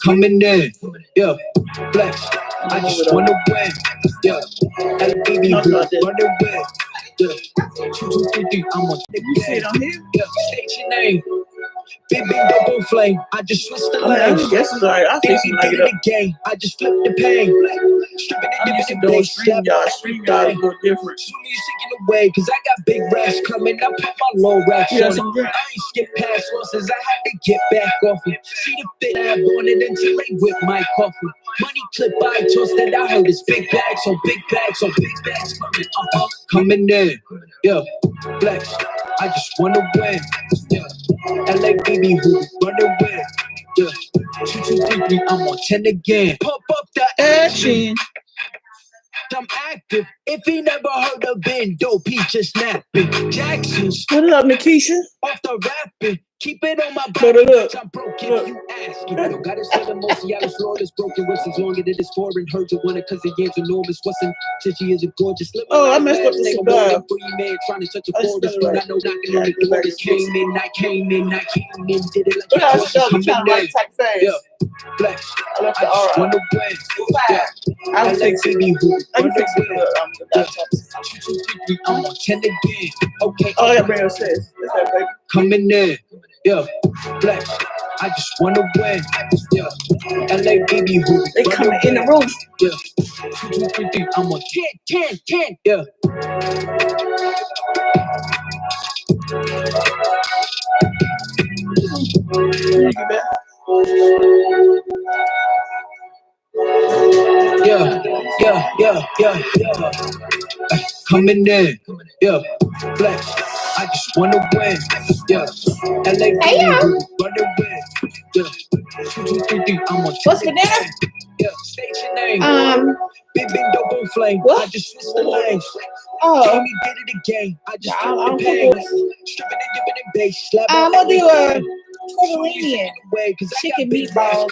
Coming in, yeah, flex. I just wanna win, yeah. LBB, running win, yeah. 2, 2, 3, 3, I'm on the game, yeah. State your name. Big double flame. I just switched the lanes. Baby did it again. I just flipped the pain. Stripping it, giving it bass. Stream y'all go different. Soon as you taking away, cause I got big racks coming. I put my low racks on it. I ain't skip past losses. I had to get back off it. See the fit I on it until they whip my coffee. Money clip I tossed that I heard it's big bags on big bags on big bags coming. Coming in, yeah, flex. I just wanna win, yeah. LA baby who running with, yeah. 2, 2, 3, 3, I'm on 10 again. Pump up the action. I'm active. If he never heard of Ben Dope, he just napping. Jackson's. What up, Nikisha? Off the rapping. Keep it on my body. I'm broken. You asking. You gotta say the most of y'all is flawless. Broken whistles longer than it's foreign. Heard you want it cause the game's enormous. Wasn't since she is a gorgeous. Oh, I messed up the cigar. Man trying to touch a chorus. But I know knocking on the door. Just came in. I came in. Did it like a horse. Coming in. Yeah. Flex. I just wanna win. Yeah. I was fixing it. I'm on 10 again. Okay. Oh, yeah, bring upstairs. Coming in. Yeah. Flex. I just wanna win. Yeah. LA baby who they coming in the room. Yeah. 2, 2, 3, 3. I'm on 10. Yeah. Yeah. Coming in, yeah, flex. I just wanna win, yeah. LA, running win, yeah. 2, 2, 3, 3, I'm on 10. What's for dinner? Yeah, state your name. Big double flame. What? I just switched the lanes. Oh. Jamie did it again. I just flipped the pain. Stripping and dipping in bass. I'm gonna do a Caribbean chicken meatballs.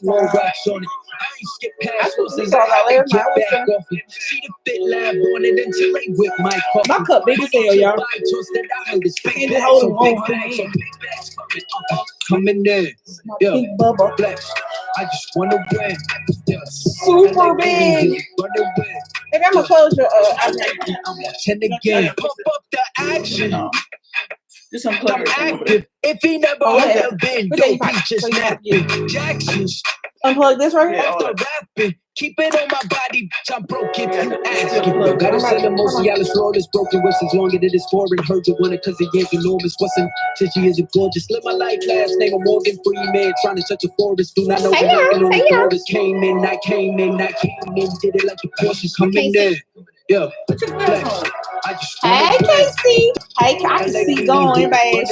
Low racks on it. I ain't skip past losses. I had to get back off it. See the fit lab on it until they whip my coffee. My cup big as hell, y'all. Coming in, yeah, flex. I just wanna win, yeah. Super big. Maybe I'm gonna close your I'm on 10 again. Pump up the action. I'm active. If he never heard of Ben Dope, he just napping. Jackson's. Unplug this right here. After rapping, keep it on my body. I'm broke if you asking. You gotta say the most of y'all is flawless. Broken whistles longer than it's foreign. Heard you want it cause it ain't enormous. Wasn't since she isn't gorgeous. Live my life last name of Morgan Freeman. Trying to touch a forest. Do not know the knocking on the door. Just came in. I came in. Did it like a Porsche. Coming in. Yeah. Flex. I just hey, Casey. Hey, I can see going, babe.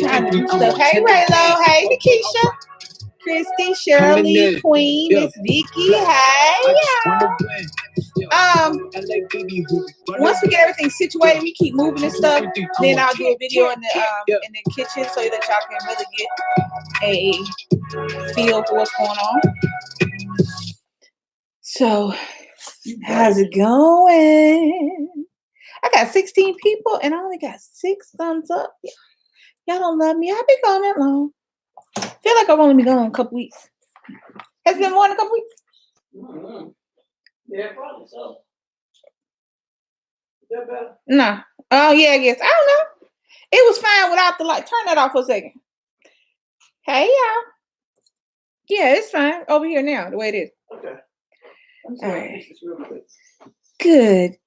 Trying to do stuff. Hey, Raylo. Hey, Nikisha. Christy, Shirley, Queen, Miss Vicky. Hey, once we get everything situated, we keep moving and stuff. Then I'll do a video in the kitchen so that y'all can really get a feel for what's going on. So, how's it going? I got 16 people and I only got 6 thumbs up. Y'all don't love me. I've been gone that long. Feel like I've only been gone a couple weeks. Has it been more than a couple weeks? Mm-hmm. Yeah, probably so. Is that better? No. Oh, yeah, I guess. I don't know. It was fine without the light. Turn that off for a second. Hey, y'all. Yeah, it's fine over here now, the way it is. Okay. All right. Good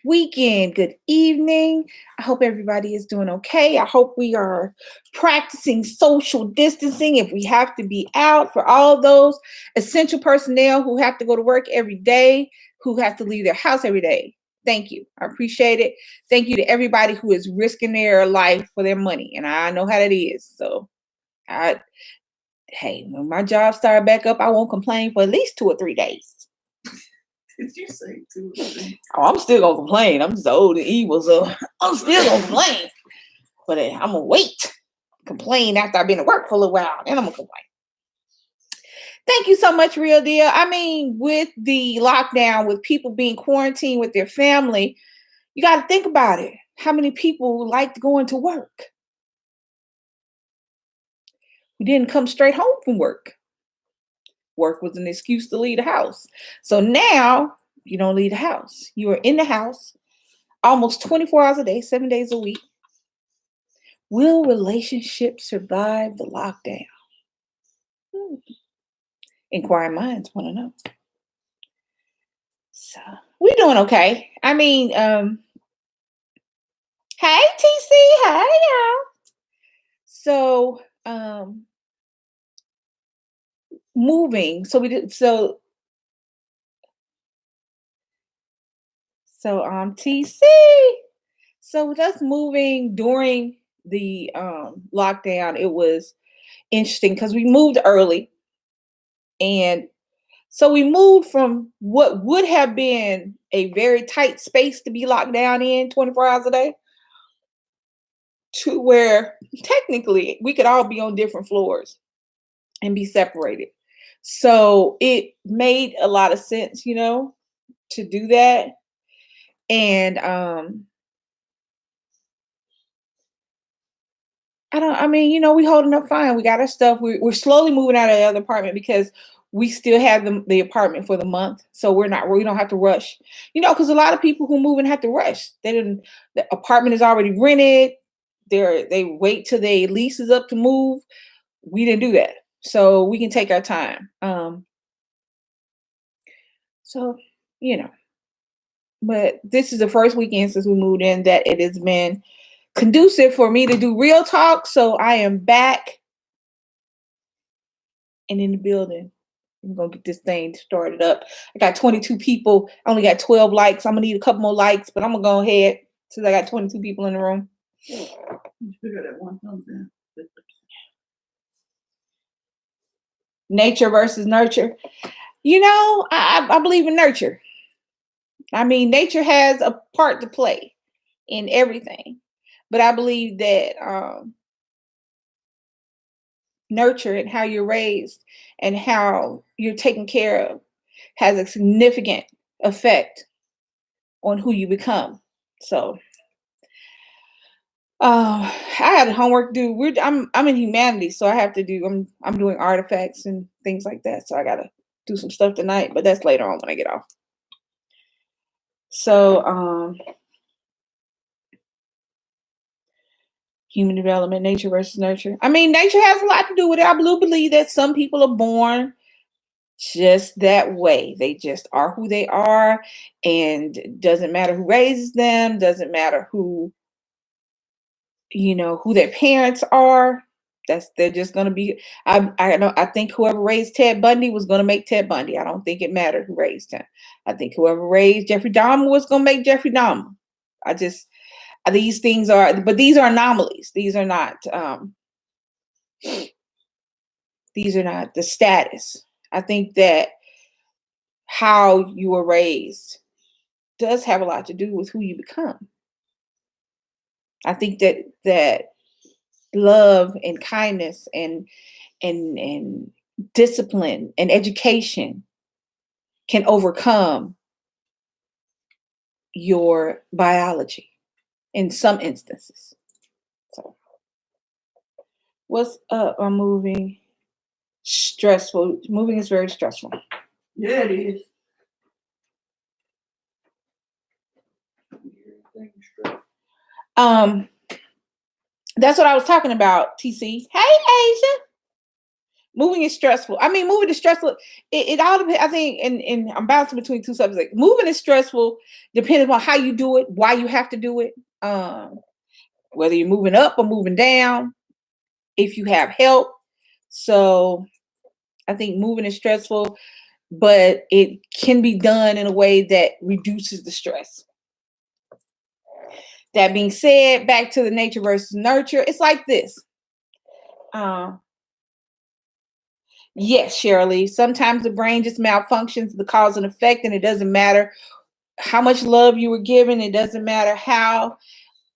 weekend, good evening. I hope everybody is doing okay. I hope we are practicing social distancing if we have to be out. For all those essential personnel who have to go to work every day, who have to leave their house every day. Thank you. I appreciate it. Thank you to everybody who is risking their life for their money. And I know how that is. So, hey, when my job started back up, I won't complain for at least 2 or 3 days. Did you say 2 or 3? Oh, I'm still gonna complain. I'm just old and evil, so I'm still gonna complain. But I'm gonna wait. Complain after I've been at work for a little while, then I'm gonna complain. Thank you so much, Real Deal. I mean, with the lockdown, with people being quarantined with their family, you got to think about it. How many people like going to work? We didn't come straight home from work. Work was an excuse to leave the house. So now you don't leave the house. You are in the house almost 24 hours a day, 7 days a week. Will relationships survive the lockdown? Inquiring minds want to know. So we're doing okay. I mean, hey TC, hey y'all. So moving. So we did TC. So with us moving during the lockdown, it was interesting because we moved early. And so we moved from what would have been a very tight space to be locked down in 24 hours a day to where technically we could all be on different floors and be separated. So it made a lot of sense, to do that. And we holding up fine. We got our stuff. We're slowly moving out of the other apartment because we still have the apartment for the month. So we don't have to rush, because a lot of people who move in have to rush. The apartment is already rented. They wait till their lease is up to move. We didn't do that. So we can take our time. But this is the first weekend since we moved in that it has been conducive for me to do real talk. So I am back and in the building. I'm going to get this thing started up. I got 22 people. I only got 12 likes. I'm going to need a couple more likes, but I'm going to go ahead since I got 22 people in the room. Figure that one thumbs in. Nature versus nurture. I believe in nurture. I mean, nature has a part to play in everything. But I believe that nurture and how you're raised and how you're taken care of has a significant effect on who you become. So I had homework to do. I'm in humanities, so I have to do. I'm doing artifacts and things like that. So I gotta do some stuff tonight, but that's later on when I get off. So human development, nature versus nurture. I mean, nature has a lot to do with it. I believe that some people are born just that way. They just are who they are, and doesn't matter who raises them, doesn't matter who their parents are. They're just gonna be. I think whoever raised Ted Bundy was gonna make Ted Bundy. I don't think it mattered who raised him. I think whoever raised Jeffrey Dahmer was gonna make Jeffrey Dahmer. These things are anomalies. These are not the status. I think that how you were raised does have a lot to do with who you become. I think that love and kindness and discipline and education can overcome your biology in some instances. So what's up? I'm moving. Stressful. Moving is very stressful. Yeah, it is. That's what I was talking about, TC. Hey, Asia. Moving is stressful. I mean, moving is stressful. It all depends. I think, and I'm bouncing between two subjects. Like, moving is stressful, depending on how you do it, why you have to do it, whether you're moving up or moving down, if you have help. So I think moving is stressful, but it can be done in a way that reduces the stress. That being said, back to the nature versus nurture, it's like this. Yes, Shirley, sometimes the brain just malfunctions, the cause and effect, and it doesn't matter how much love you were given. It doesn't matter how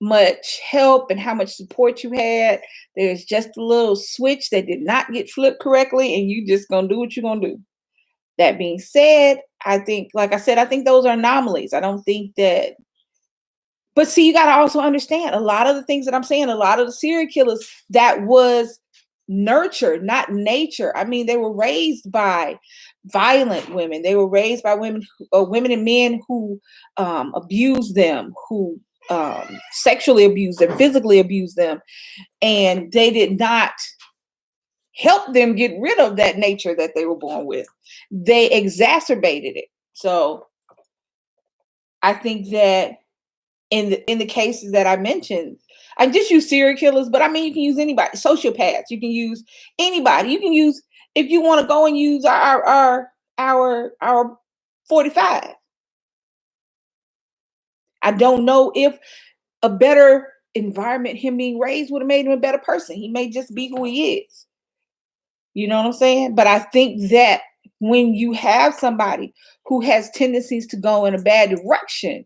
much help and how much support you had. There's just a little switch that did not get flipped correctly, and you just gonna do what you're gonna do. That being said, I think, like I said, I think those are anomalies. I don't think that. But see, you got to also understand a lot of the things that I'm saying, a lot of the serial killers, that was nurture, not nature. I mean, they were raised by violent women. They were raised by women and men who abused them, who sexually abused them, physically abused them, and they did not help them get rid of that nature that they were born with. They exacerbated it. So I think that in the cases that I mentioned, I just use serial killers, but I mean, you can use anybody, sociopaths, you can use anybody. You can use, if you want to go and use our 45. I don't know if a better environment, him being raised, would have made him a better person. He may just be who he is. You know what I'm saying? But I think that when you have somebody who has tendencies to go in a bad direction,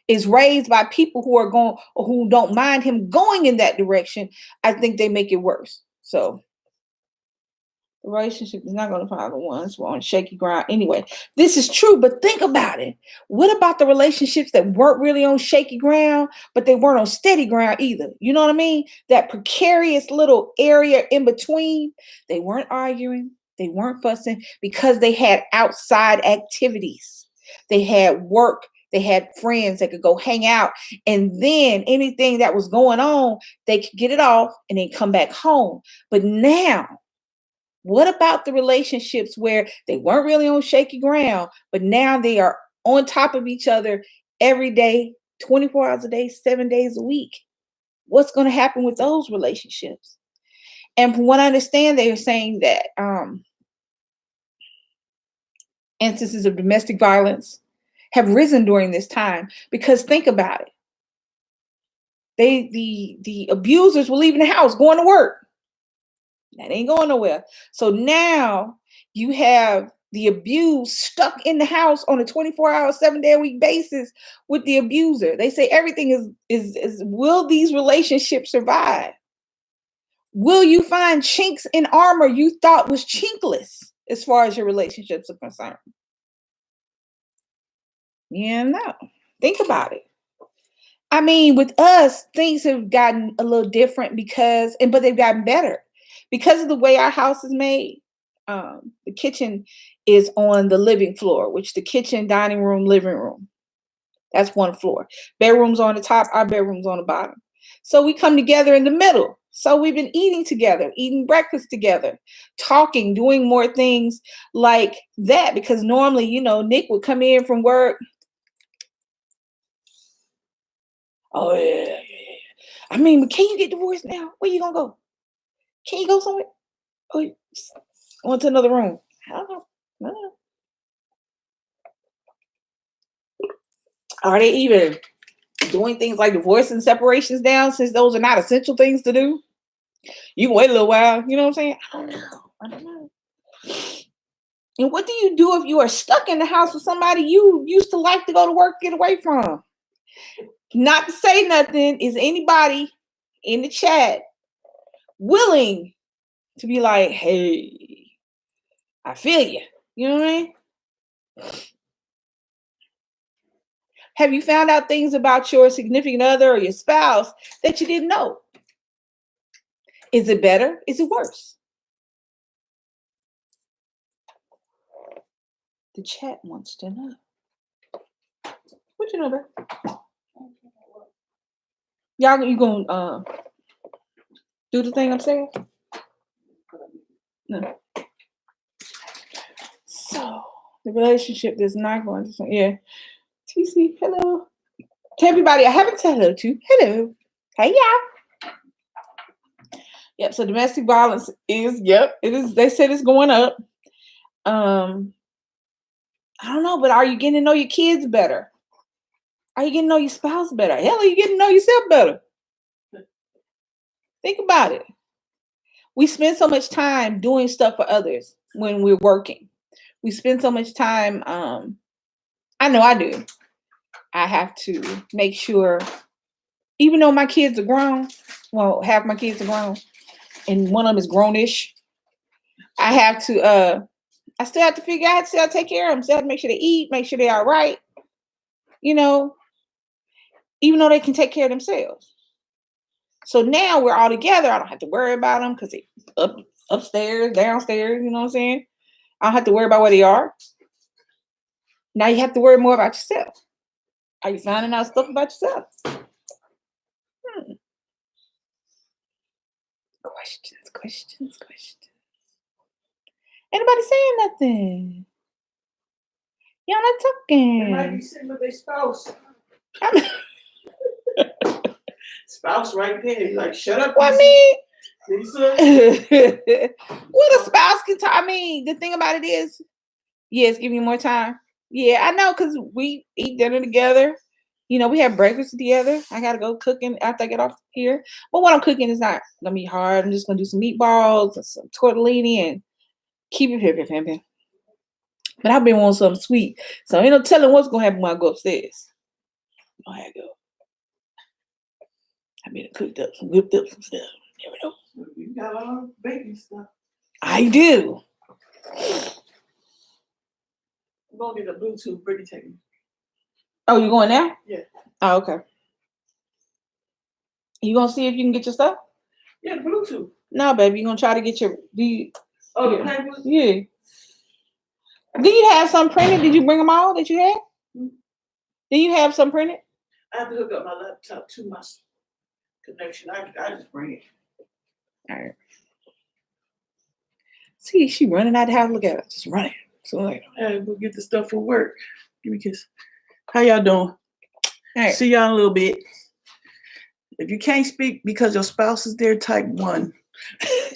is raised by people who are going, or who don't mind him going in that direction, I think they make it worse. So the relationship is not going to find the ones who are on shaky ground. Anyway, this is true, but think about it. What about the relationships that weren't really on shaky ground, but they weren't on steady ground either? You know what I mean? That precarious little area in between. They weren't arguing. They weren't fussing because they had outside activities. They had work. They had friends that could go hang out. And then anything that was going on, they could get it off and then come back home. But now, what about the relationships where they weren't really on shaky ground, but now they are on top of each other every day, 24 hours a day, 7 days a week? What's going to happen with those relationships? And from what I understand, they are saying that instances of domestic violence have risen during this time, because think about it. The abusers were leaving the house, going to work. That ain't going nowhere. So now you have the abused stuck in the house on a 24-hour, 7-day-a-week basis with the abuser. They say everything is will these relationships survive? Will you find chinks in armor you thought was chinkless as far as your relationships are concerned? Yeah, no. Think about it. I mean, with us, things have gotten a little different but they've gotten better because of the way our house is made. The kitchen is on the living floor, which the kitchen, dining room, living room. That's one floor. Bedrooms on the top, our bedrooms on the bottom. So we come together in the middle. So we've been eating together, eating breakfast together, talking, doing more things like that, because normally, Nick would come in from work. Oh, yeah. I mean, but can you get divorced now? Where you gonna go? Can you go somewhere? Oh, I went to another room. I don't know. Are they even doing things like divorce and separations down, since those are not essential things to do? You can wait a little while. You know what I'm saying? I don't know. And what do you do if you are stuck in the house with somebody you used to like to go to work, get away from? Not to say nothing. Is anybody in the chat willing to be like, hey, I feel you? You know what I mean? Have you found out things about your significant other or your spouse that you didn't know? Is it better? Is it worse? The chat wants to know. What you know about? Y'all, you gonna do the thing I'm saying? No. So the relationship is not going to. Yeah. TC, hello. To everybody I haven't said hello to. Hello. Hey, y'all. Yep. So domestic violence is. It is. They said it's going up. I don't know, but are you getting to know your kids better? Are you getting to know your spouse better? Hell, are you getting to know yourself better? Think about it. We spend so much time doing stuff for others when we're working. We spend so much time. I know I do. I have to make sure, even though my kids are grown, well, half my kids are grown, and one of them is grownish, I have to, I still have to figure out, still take care of them, still have to make sure they eat, make sure they're all right, even though they can take care of themselves. So now we're all together. I don't have to worry about them because they upstairs, downstairs. You know what I'm saying? I don't have to worry about where they are. Now you have to worry more about yourself. Are you finding out stuff about yourself? Questions. Anybody saying nothing? Y'all not talking. They might be sitting with their spouse. Spouse right there. Like, shut up. Well, I mean, Lisa. what a spouse can talk. I mean, the thing about it is, yes, give me more time. Yeah, I know, because we eat dinner together. You know, we have breakfast together. I gotta go cooking after I get off here. But what I'm cooking is not gonna be hard. I'm just gonna do some meatballs and some tortellini and keep it pimping. But I've been wanting something sweet. So ain't no telling what's gonna happen when I go upstairs. Oh, I go. I been cooked up, whipped up some stuff. Never know. You got all the baking stuff. I do. I'm gonna get a Bluetooth. Bring it to me. Oh, you going now? Yeah. Oh, okay. You gonna see if you can get your stuff? Yeah, the Bluetooth. No, baby. You gonna try to get your the papers? Yeah. Did you have some printed? Did you bring them all that you had? Mm-hmm. Did you have some printed? I have to hook up my laptop to my connection. I just bring it. All right. See, she running out the house. Look at her, just running. So like, Hey, we'll get the stuff for work. Give me a kiss. How y'all doing? all right. See y'all in a little bit. If you can't speak because your spouse is there, type 1.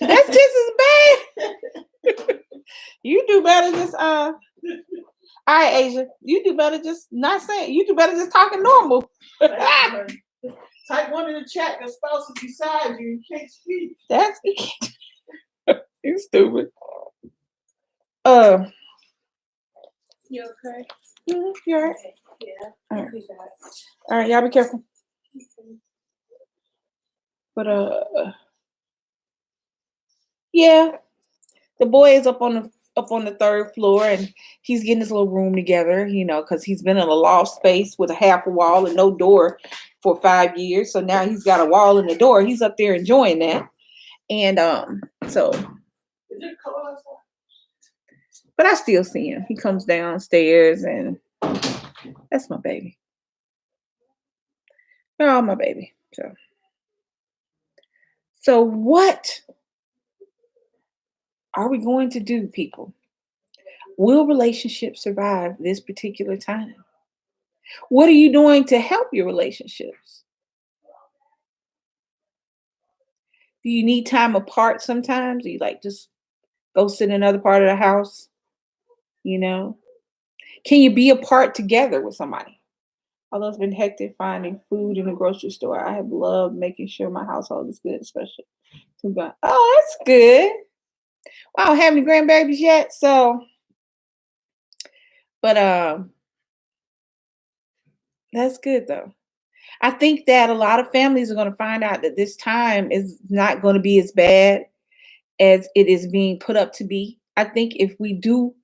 That's just as bad. You do better just all right, Asia. You do better just not saying. You do better just talking normal. Type 1 in the chat. Your spouse is beside you. You can't speak. That's you stupid. You okay? You all right? Yeah. All right. All right, y'all be careful. But yeah, the boy is up on the third floor, and he's getting his little room together, you know, because he's been in a loft space with a half a wall and no door for 5 years. So now he's got a wall and a door. He's up there enjoying that. And so Is it cold outside? but I still see him. He comes downstairs, and that's my baby. Oh, my baby. So what are we going to do, people? Will relationships survive this particular time? What are you doing to help your relationships? Do you need time apart sometimes? Do you like just go sit in another part of the house? You know? Can you be apart together with somebody? Although it's been hectic finding food in the grocery store, I have loved making sure my household is good, especially to go, oh, that's good. Well, I don't have any grandbabies yet, so but that's good though. I think that a lot of families are going to find out that this time is not going to be as bad as it is being put up to be. I think if we do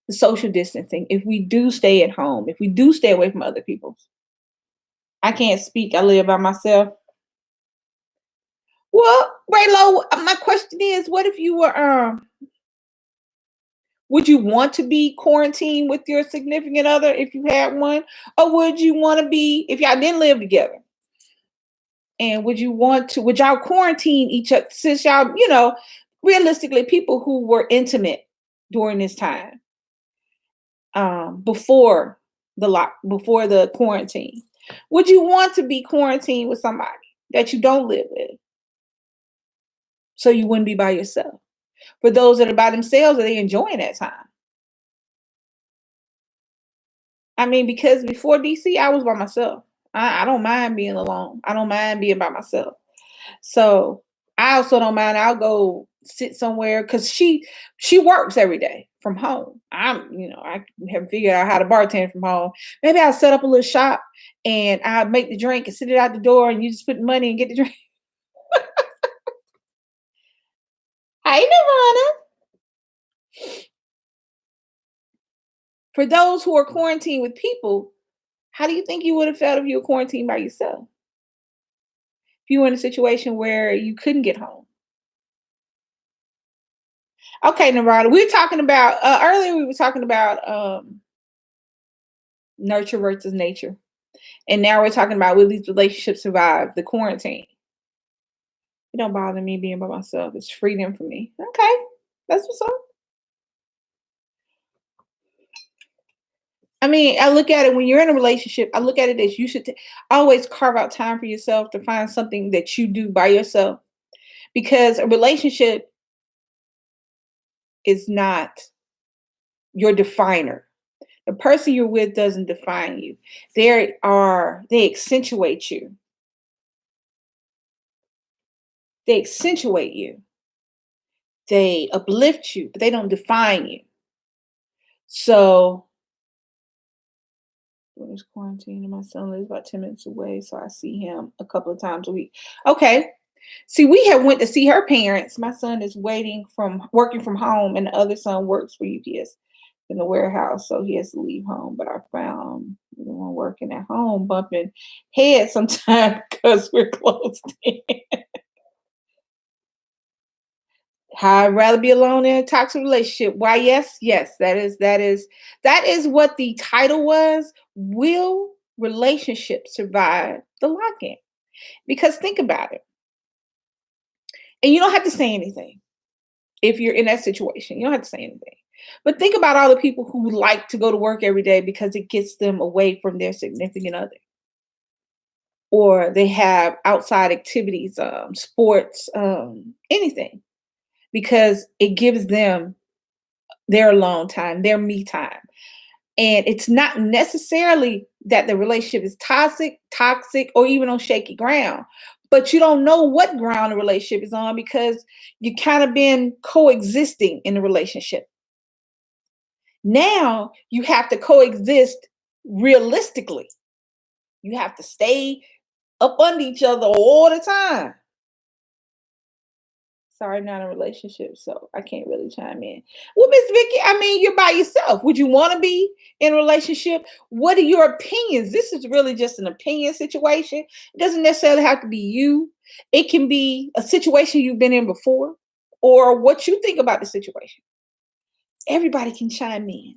the social distancing, if we do stay at home, if we do stay away from other people, I can't speak. I live by myself. Well, Raylo, my question is, what if you were would you want to be quarantined with your significant other if you had one? Or would you want to be, if y'all didn't live together? And would y'all quarantine each other, since y'all, you know, realistically, people who were intimate during this time, before the quarantine, would you want to be quarantined with somebody that you don't live with, so you wouldn't be by yourself? For those that are by themselves, are they enjoying that time? I mean, because before DC, I was by myself. I don't mind being alone. I don't mind being by myself. So I also don't mind. I'll go sit somewhere because she works every day from home. I haven't figured out how to bartend from home. Maybe I'll set up a little shop and I'll make the drink and sit it out the door, and you just put money and get the drink. Hey, Nirvana. For those who are quarantined with people, how do you think you would have felt if you were quarantined by yourself? If you were in a situation where you couldn't get home? Okay, Narada, we were talking about earlier. We were talking about nurture versus nature, and now we're talking about will these relationships survive the quarantine? It don't bother me being by myself. It's freedom for me. Okay, that's what's up. I mean, I look at it when you're in a relationship. I look at it as you should always carve out time for yourself to find something that you do by yourself, because a relationship is not your definer. The person you're with doesn't define you. They accentuate you. They accentuate you. They uplift you, but they don't define you. So when it's quarantine and my son lives about 10 minutes away, so I see him a couple of times a week. Okay. See, we have went to see her parents. My son is working from home, and the other son works for UPS in the warehouse, so he has to leave home. But I found the one working at home bumping heads sometimes because we're closed in. I'd rather be alone in a toxic relationship. Why? Yes, that is what the title was. Will relationships survive the lock-in? Because think about it. And you don't have to say anything if you're in that situation. You don't have to say anything. But think about all the people who like to go to work every day because it gets them away from their significant other. Or they have outside activities, sports, anything. Because it gives them their alone time, their me time. And it's not necessarily that the relationship is toxic, or even on shaky ground. But you don't know what ground the relationship is on because you kind of been coexisting in the relationship. Now you have to coexist realistically. You have to stay up under each other all the time. Sorry, not in a relationship, so I can't really chime in. Well, Miss Vicky, I mean, you're by yourself. Would you want to be in a relationship? What are your opinions? This is really just an opinion situation. It doesn't necessarily have to be you. It can be a situation you've been in before, or what you think about the situation. Everybody can chime in.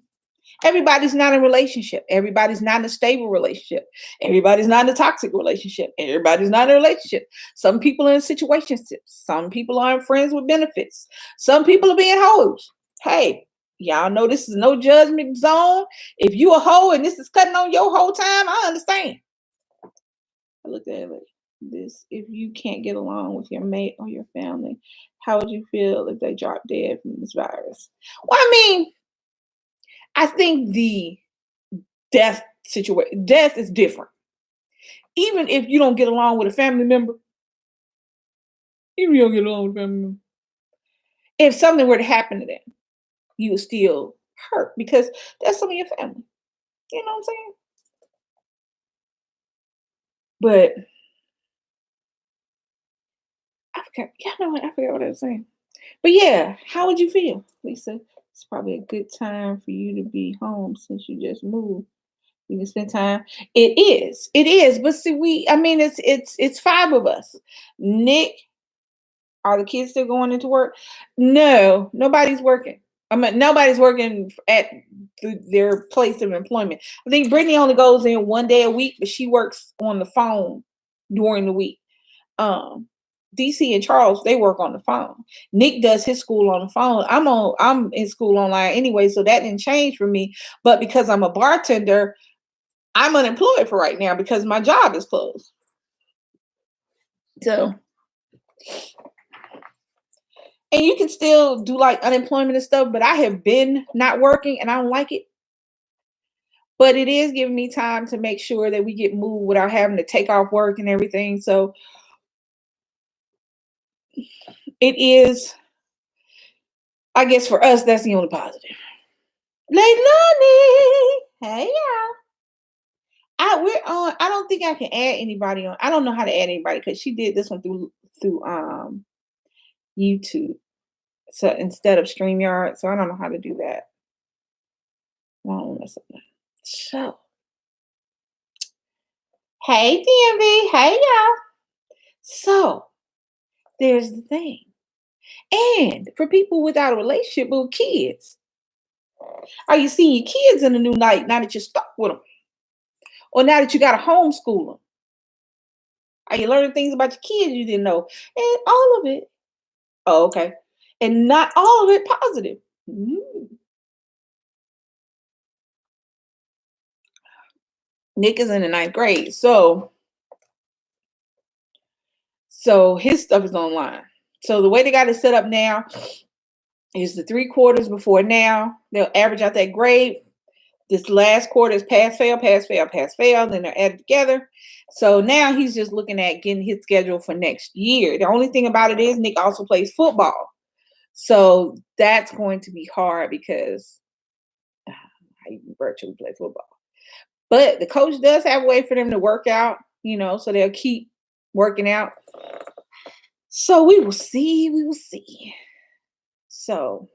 Everybody's not in a relationship. Everybody's not in a stable relationship. Everybody's not in a toxic relationship. Everybody's not in a relationship. Some people are in situationships. Some people aren't friends with benefits. Some people are being hoes. Hey, y'all know this is no judgment zone. If you a hoe and this is cutting on your whole time, I understand. I looked at it like this. If you can't get along with your mate or your family, how would you feel if they drop dead from this virus? Well, I think the death is different. Even if you don't get along with a family member, if something were to happen to them, you would still hurt because that's some of your family. You know what I'm saying? But I forgot. Yeah, know what? I forgot what I was saying. But yeah, how would you feel, Lisa? It's probably a good time for you to be home since you just moved. You can spend time. It is. It is. But see, it's five of us. Nick, are the kids still going into work? No, nobody's working. Nobody's working at their place of employment. I think Brittany only goes in one day a week, but she works on the phone during the week. DC and Charles, they work on the phone. Nick does his school on the phone. I'm in school online anyway, so that didn't change for me. But because I'm a bartender, I'm unemployed for right now because my job is closed. So, and you can still do like unemployment and stuff, but I have been not working and I don't like it. But it is giving me time to make sure that we get moved without having to take off work and everything. So it is, I guess for us, that's the only positive. Leilani, hey y'all. I don't think I can add anybody on. I don't know how to add anybody because she did this one through YouTube. So instead of StreamYard, so I don't know how to do that. So, hey DMV, hey y'all. So there's the thing. And for people without a relationship with kids, are you seeing your kids in a new light now that you're stuck with them? Or now that you got to homeschool them? Are you learning things about your kids you didn't know? And all of it. Oh, okay. And not all of it positive. Nick is in the 9th grade. So his stuff is online. So the way they got it set up now is the 3 quarters before now. They'll average out that grade. This last quarter is pass, fail, pass, fail, pass, fail. Then they're added together. So now he's just looking at getting his schedule for next year. The only thing about it is Nick also plays football. So that's going to be hard because I virtually play football. But the coach does have a way for them to work out, so they'll keep working out. So we will see. We will see. So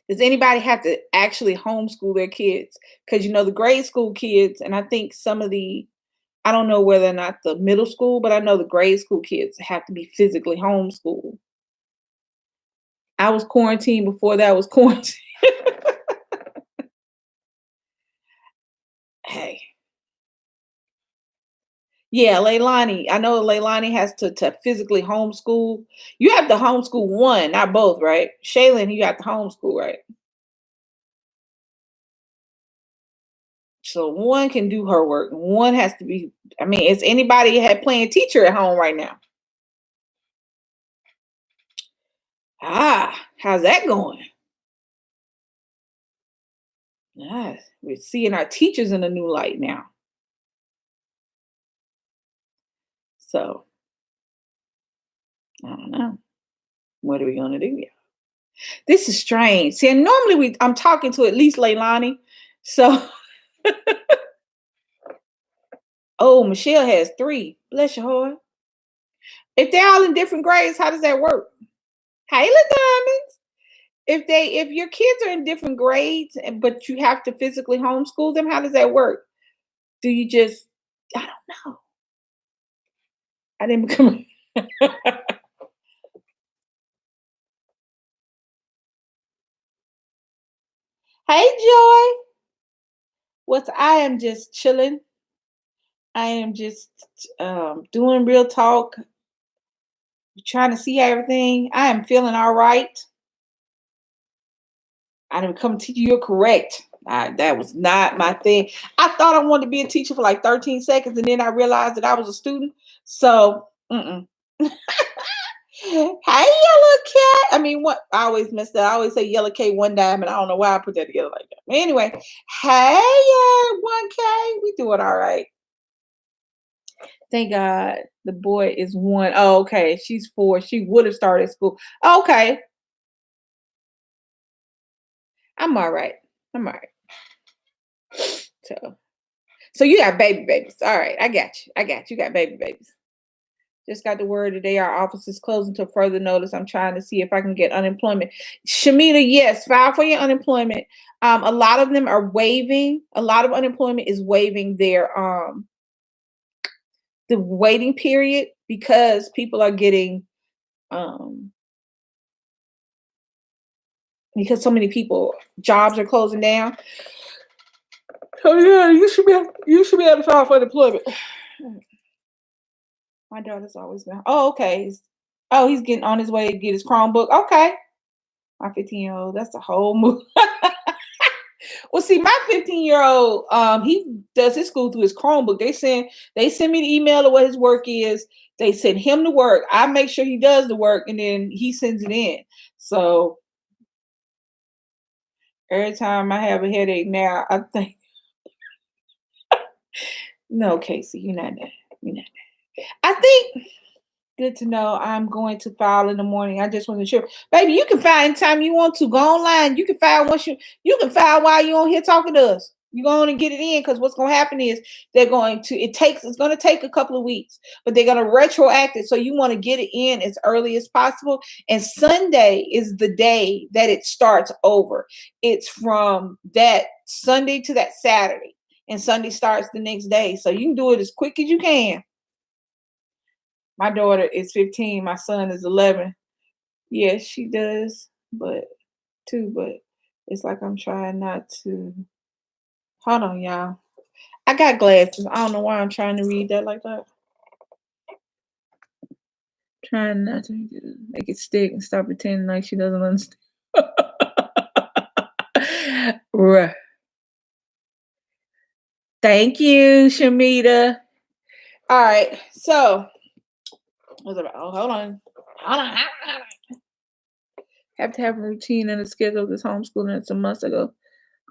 does anybody have to actually homeschool their kids? Because, the grade school kids, and I think I don't know whether or not the middle school, but I know the grade school kids have to be physically homeschooled. I was quarantined before that was quarantine. Hey. Yeah, Leilani. I know Leilani has to physically homeschool. You have to homeschool one, not both, right? Shaylin, you have to homeschool, right? So one can do her work. One has to be, is anybody playing teacher at home right now? How's that going? We're seeing our teachers in a new light now. So, I don't know. What are we going to do? Yeah. This is strange. See, and normally I'm talking to at least Leilani. So, oh, Michelle has 3. Bless your heart. If they're all in different grades, how does that work? Hey, Diamonds. If your kids are in different grades, but you have to physically homeschool them, how does that work? Do you just, I don't know. I didn't become. Hey, Joy. I am just chilling. I am just doing real talk, trying to see everything. I am feeling all right. I didn't come to you. You're correct. That was not my thing. I thought I wanted to be a teacher for like 13 seconds, and then I realized that I was a student. So, Hey, yellow cat. What? I always mess up. I always say yellow K 1 diamond. I don't know why I put that together like that. Anyway, hey, 1K. We doing all right. Thank God the boy is 1. Oh, okay. She's 4. She would have started school. Okay. I'm all right. So you got babies. All right. I got you. You got babies. Just got the word today our office is closed until further notice. I'm trying to see if I can get unemployment. Shamita, yes, file for your unemployment. A lot of them are waiving. A lot of unemployment is waiving their the waiting period because people are getting because so many jobs are closing down. So yeah, you should be able to file for unemployment. My daughter's always been. Oh, okay. Oh, he's getting on his way to get his Chromebook. Okay. My 15-year-old, that's the whole move. Well, see, my 15-year-old, he does his school through his Chromebook. They send me the email of what his work is. They send him the work. I make sure he does the work, and then he sends it in. So every time I have a headache now, I think, no, Casey, you're not that. I think. Good to know. I'm going to file in the morning. I just wasn't sure. Baby, you can file anytime you want to. Go online. You can file you can file while you're on here talking to us. You go on and get it in because what's going to happen is it's going to take a couple of weeks, but they're going to retroact it. So you want to get it in as early as possible. And Sunday is the day that it starts over. It's from that Sunday to that Saturday. And Sunday starts the next day. So you can do it as quick as you can. My daughter is 15. My son is 11. Yes, she does, but it's like I'm trying not to. Hold on, y'all. I got glasses. I don't know why I'm trying to read that like that. Trying not to make it stick and stop pretending like she doesn't understand. Right. Thank you, Shamita. All right, so what's about? Oh, hold on. Have to have a routine and a schedule. This homeschooling, it's a must. I go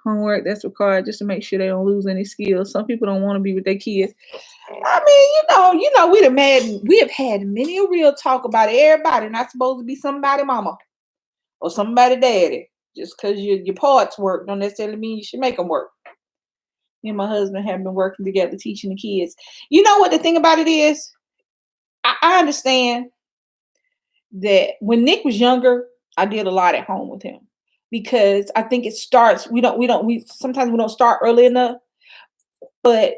homework that's required just to make sure they don't lose any skills. Some people don't want to be with their kids. I mean, we have had many a real talk about everybody not supposed to be somebody mama or somebody daddy. Just because your parts work don't necessarily mean you should make them work. Me and my husband have been working together teaching the kids. You know what the thing about it is? I understand that when Nick was younger, I did a lot at home with him because I think it starts. We sometimes we don't start early enough, but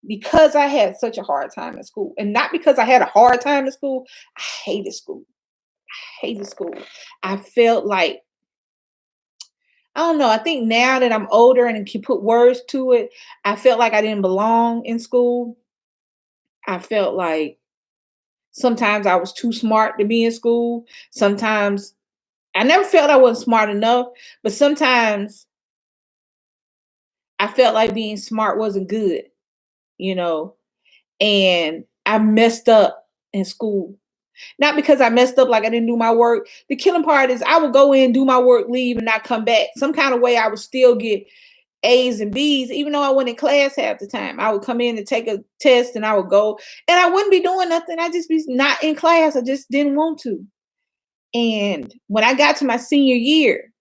because I had such a hard time at school, and not because I had a hard time at school, I hated school. I felt like, I don't know. I think now that I'm older and can put words to it, I felt like I didn't belong in school. I felt like sometimes I was too smart to be in school. Sometimes I never felt I wasn't smart enough, but sometimes I felt like being smart wasn't good, you know, and I messed up in school. Not because I messed up like I didn't do my work. The killing part is I would go in, do my work, leave, and not come back. Some kind of way I would still get A's and B's, even though I wasn't in class half the time. I would come in and take a test and I would go, and I wouldn't be doing nothing. I'd just be not in class. I just didn't want to. And when I got to my senior year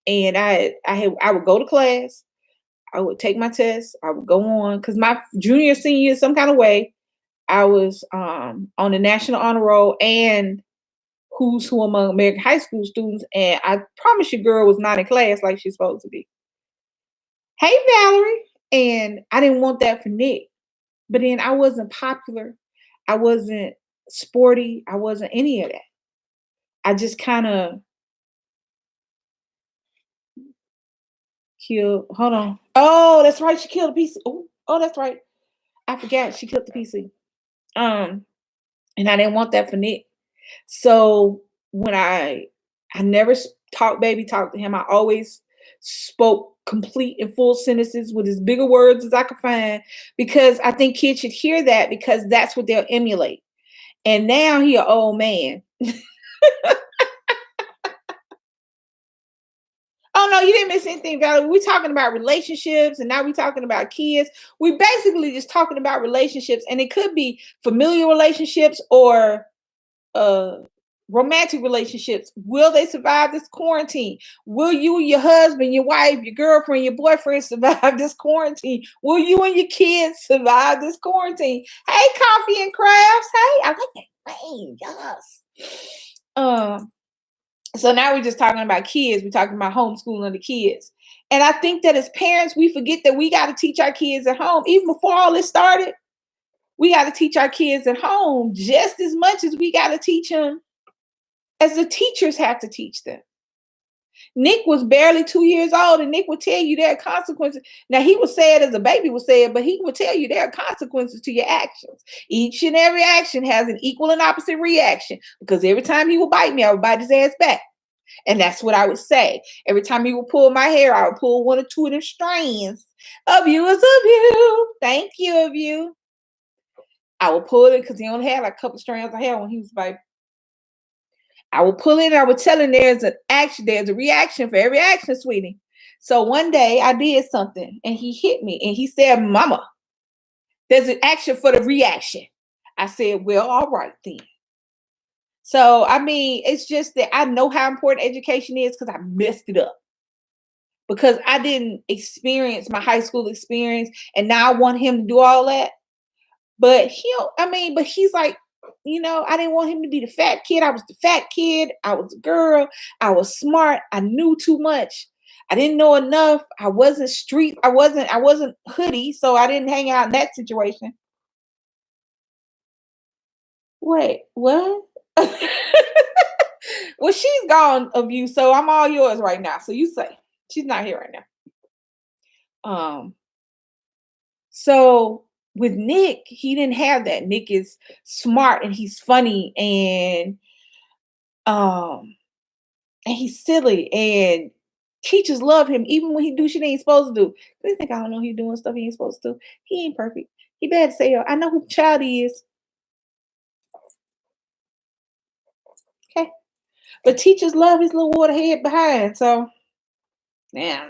and I would go to class, I would take my test, I would go on, because my junior, senior year, some kind of way, I was on the National Honor Roll and Who's Who Among American High School Students. And I promise you, girl was not in class like she's supposed to be. Hey, Valerie. And I didn't want that for Nick. But then I wasn't popular. I wasn't sporty. I wasn't any of that. I just kind of killed. Hold on. Oh, that's right. She killed a PC. Oh, that's right. I forgot she killed the PC. And I didn't want that for Nick. So when I never talked baby talk to him, I always spoke complete and full sentences with as bigger words as I could find, because I think kids should hear that, because that's what they'll emulate. And now he an old man. Oh no, you didn't miss anything, Valerie. We're talking about relationships, and now we're talking about kids. We basically just talking about relationships, and it could be familiar relationships or romantic relationships. Will they survive this quarantine? Will you and your husband, your wife, your girlfriend, your boyfriend survive this quarantine? Will you and your kids survive this quarantine? Hey, Coffee and Crafts. Hey, I like that name. Yes. So now we're just talking about kids. We're talking about homeschooling the kids. And I think that as parents, we forget that we got to teach our kids at home. Even before all this started, we got to teach our kids at home just as much as we got to teach them as the teachers have to teach them. Nick was barely 2 years old, and Nick would tell you there are consequences. Now, he was sad as a baby was sad, but he would tell you there are consequences to your actions. Each and every action has an equal and opposite reaction, because every time he would bite me, I would bite his ass back. And that's what I would say. Every time he would pull my hair, I would pull one or two of them strands. Of you is of you. Thank you, of you. I would pull it because he only had like a couple strands of hair when he was like, I would pull it and I would tell him there's an action, there's a reaction for every action, sweetie. So one day I did something and he hit me and he said, Mama, there's an action for the reaction. I said, well, all right then. So, I mean, it's just that I know how important education is because I messed it up. Because I didn't experience my high school experience, and now I want him to do all that. But he's like, I didn't want him to be the fat kid. I was the fat kid. I was a girl. I was smart. I knew too much. I didn't know enough. I wasn't street. I wasn't hoodie, so I didn't hang out in that situation. Wait, what? Well, she's gone of you, so I'm all yours right now. So you say she's not here right now. So with Nick, he didn't have that. Nick is smart and he's funny and he's silly and teachers love him even when he do shit he ain't supposed to do. They think I don't know he doing stuff he ain't supposed to do. He ain't perfect. He bad to say, I know who the child he is. Okay. But teachers love his little water head behind. So, nah.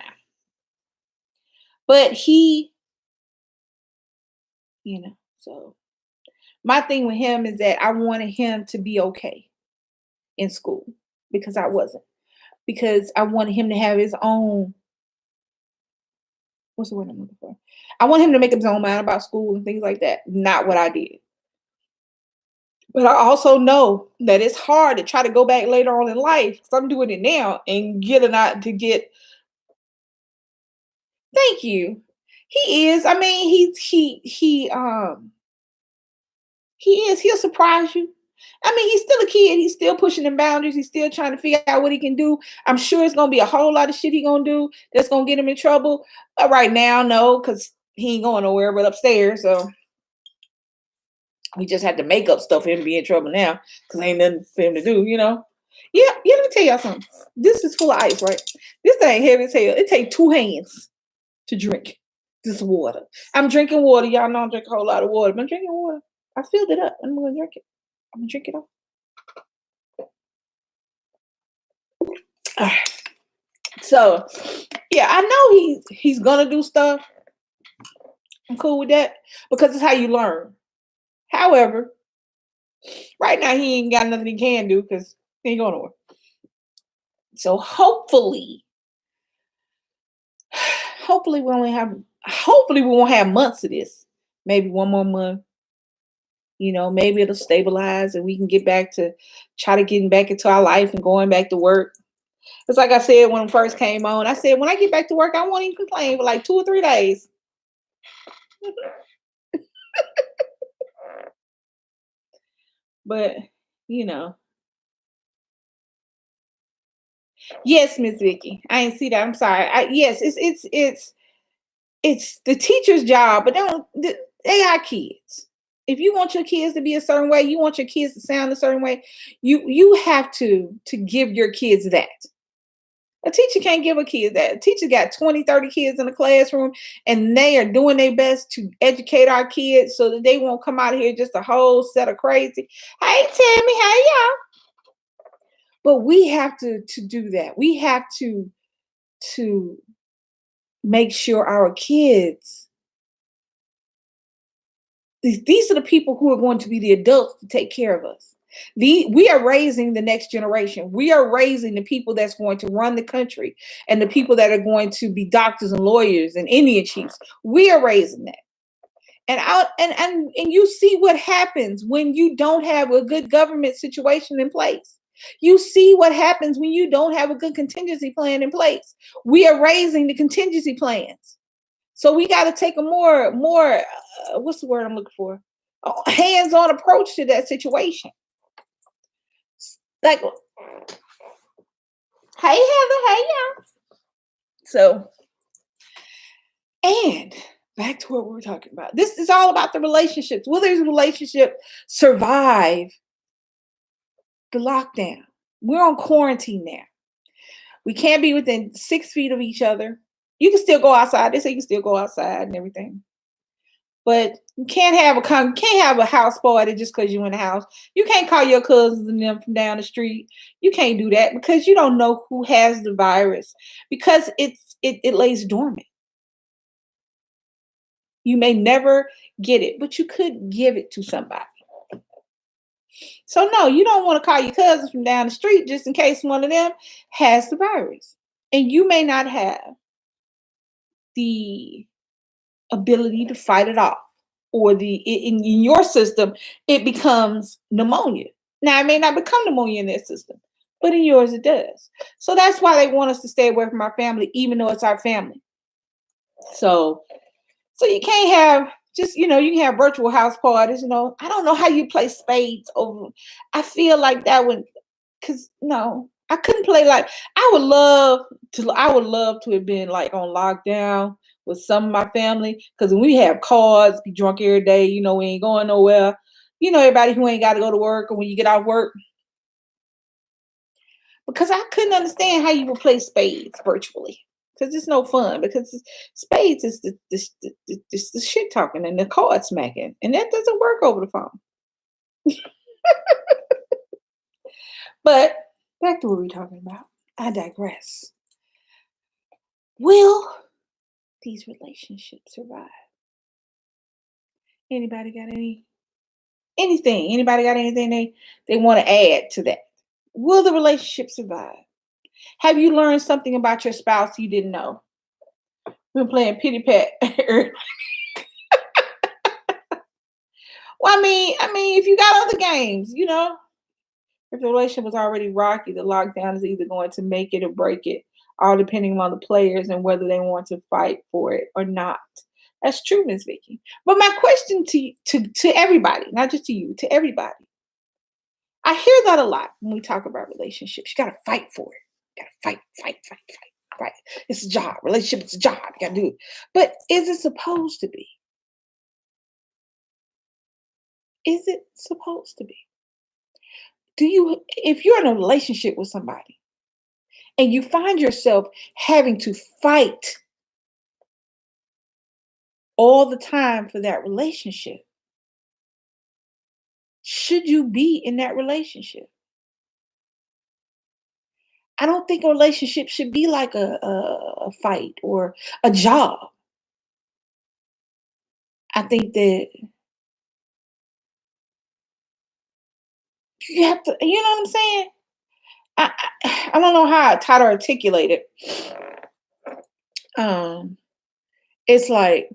But he, so my thing with him is that I wanted him to be okay in school because I wasn't. Because I wanted him to have his own, what's the word I'm looking for? I want him to make up his own mind about school and things like that. Not what I did. But I also know that it's hard to try to go back later on in life, because I'm doing it now, and thank you. He is. I mean, he'll surprise you. I mean, he's still a kid. He's still pushing the boundaries. He's still trying to figure out what he can do. I'm sure it's going to be a whole lot of shit he going to do that's going to get him in trouble. Right now, no, because he ain't going nowhere but upstairs. So we just had to make up stuff for him to be in trouble now because ain't nothing for him to do, Yeah, let me tell y'all something. This is full of ice, right? This thing heavy as hell. It takes 2 hands to drink this water. I'm drinking water. Y'all know I'm drinking a whole lot of water, but I'm drinking water. I filled it up. I'm going to drink it. I'm going to drink it all. All right. So, yeah, I know he's going to do stuff. I'm cool with that because it's how you learn. However, right now he ain't got nothing he can do because he ain't going nowhere. So hopefully we won't have months of this. Maybe 1 more month. Maybe it'll stabilize and we can get back to try to getting back into our life and going back to work. It's like I said when I first came on. I said when I get back to work, I won't even complain for like 2 or 3 days. But yes, Miss Vicky, I ain't see that. I'm sorry. Yes, it's the teacher's job, but they are kids. If you want your kids to be a certain way, you want your kids to sound a certain way, you have to give your kids that. A teacher can't give a kid that. A teacher got 20, 30 kids in the classroom, and they are doing their best to educate our kids so that they won't come out of here just a whole set of crazy. Hey, Tammy, hey, y'all. But we have to do that. We have to make sure our kids, these are the people who are going to be the adults to take care of us. We are raising the next generation. We are raising the people that's going to run the country and the people that are going to be doctors and lawyers and Indian chiefs. We are raising that. And you see what happens when you don't have a good government situation in place. You see what happens when you don't have a good contingency plan in place. We are raising the contingency plans. So we got to take a more what's the word I'm looking for? Hands-on approach to that situation. Like, hey, Heather, hey, y'all. So, and back to what we were talking about. This is all about the relationships. Will this relationship survive the lockdown? We're on quarantine now. We can't be within 6 feet of each other. You can still go outside. They say you can still go outside and everything. But you can't have a house party just because you're in the house. You can't call your cousins and them from down the street. You can't do that because you don't know who has the virus because it lays dormant. You may never get it, but you could give it to somebody. So no, you don't want to call your cousins from down the street just in case one of them has the virus. And you may not have the ability to fight it off. Or in your system, it becomes pneumonia. Now, it may not become pneumonia in their system, but in yours it does. So that's why they want us to stay away from our family, even though it's our family. So you can't have just, you know, you can have virtual house parties, you know. I don't know how you play spades over. I feel like that would, because no, I couldn't play like I would love to have been like on lockdown with some of my family. Because when we have cards, be drunk every day, you know, we ain't going nowhere. You know, everybody who ain't got to go to work, or when you get out of work. Because I couldn't understand how you would play spades virtually. Because it's no fun. Because spades is the shit talking and the card smacking, and that doesn't work over the phone. But back to what we're talking about. I digress. Will these relationships survive? Anybody got anything? Anybody got anything they want to add to that? Will the relationship survive? Have you learned something about your spouse you didn't know? We've been playing pity pat. Well, I mean, if you got other games, you know, if the relationship was already rocky, the lockdown is either going to make it or break it, all depending on the players and whether they want to fight for it or not. That's true, Miss Vicky. But my question to everybody, not just to you, to everybody, I hear that a lot when we talk about relationships. You got to fight for it. You got to fight. It's a job. Relationship is a job. You got to do it. But is it supposed to be? Is it supposed to be? If you're in a relationship with somebody and you find yourself having to fight all the time for that relationship, should you be in that relationship? I don't think a relationship should be like a fight or a job. I think that you have to, you know what I'm saying? I don't know how to articulate it. It's like,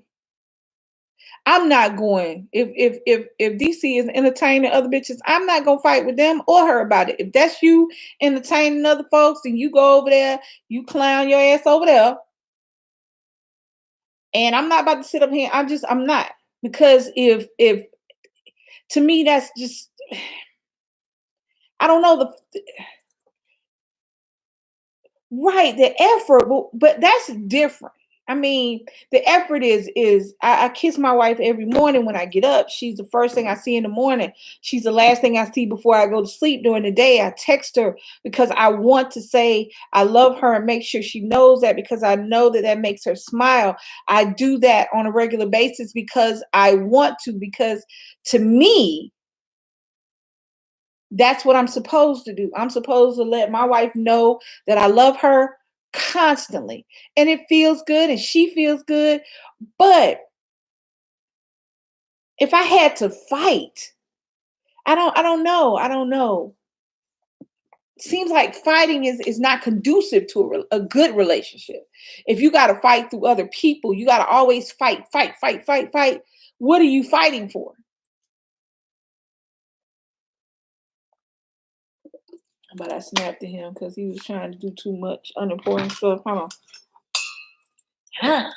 I'm not going, if DC is entertaining other bitches, I'm not gonna fight with them or her about it. If that's you entertaining other folks, then you go over there, you clown your ass over there. And I'm not about to sit up here. I'm not. Because if to me, that's just, I don't know right, the effort, but that's different. I mean, the effort is I kiss my wife every morning when I get up. She's the first thing I see in the morning. She's the last thing I see before I go to sleep during the day. I text her because I want to say I love her and make sure she knows that, because I know that that makes her smile. I do that on a regular basis because I want to, because to me, that's what I'm supposed to do. I'm supposed to let my wife know that I love her constantly. And it feels good and she feels good. But if I had to fight, I don't know. Seems like fighting is not conducive to a good relationship. If you got to fight through other people, you got to always fight. What are you fighting for? But I snapped at him because he was trying to do too much unimportant stuff. Hold on.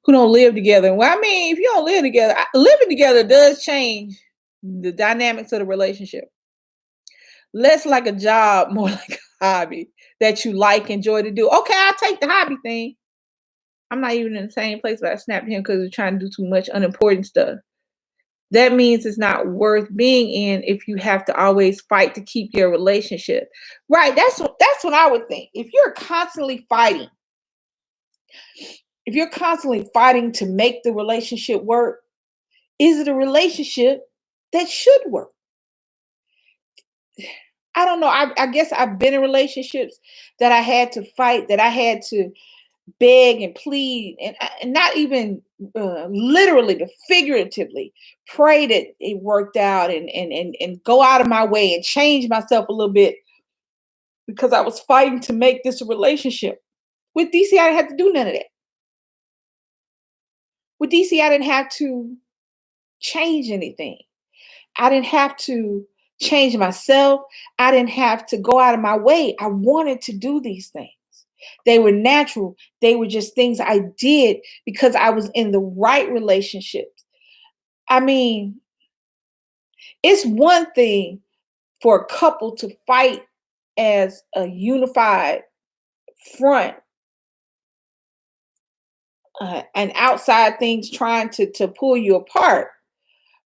Who don't live together? Well, I mean, if you don't live together, living together does change the dynamics of the relationship. Less like a job, more like a hobby that you enjoy to do. Okay, I'll take the hobby thing. I'm not even in the same place, but I snapped at him because he's trying to do too much unimportant stuff. That means it's not worth being in if you have to always fight to keep your relationship. Right, that's what I would think. If you're constantly fighting to make the relationship work, is it a relationship that should work? I don't know. I guess I've been in relationships that I had to fight, that I had to beg and plead, and not even literally, but figuratively pray that it worked out, and go out of my way and change myself a little bit because I was fighting to make this a relationship. With DC, I didn't have to do none of that. With DC, I didn't have to change anything. I didn't have to change myself. I didn't have to go out of my way. I wanted to do these things. They were natural. They were just things I did because I was in the right relationships. I mean, it's one thing for a couple to fight as a unified front, and outside things trying to pull you apart.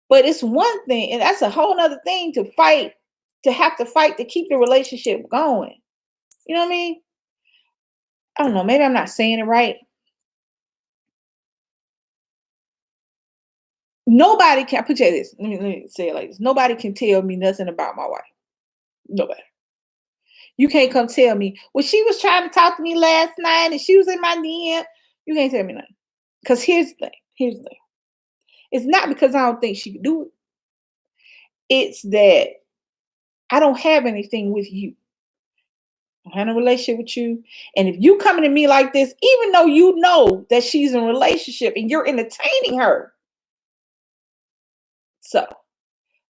But it's one thing, and that's a whole nother thing to fight, to have to fight to keep the relationship going. You know what I mean? I don't know. Maybe I'm not saying it right. Nobody can, I put you this. Let me say it like this. Nobody can tell me nothing about my wife. Nobody. You can't come tell me, well, she was trying to talk to me last night and she was in my DM. You can't tell me nothing. Because here's the thing. Here's the thing. It's not because I don't think she could do it. It's that I don't have anything with you. I don't have a relationship with you. And if you coming to me like this, even though you know that she's in a relationship and you're entertaining her. So,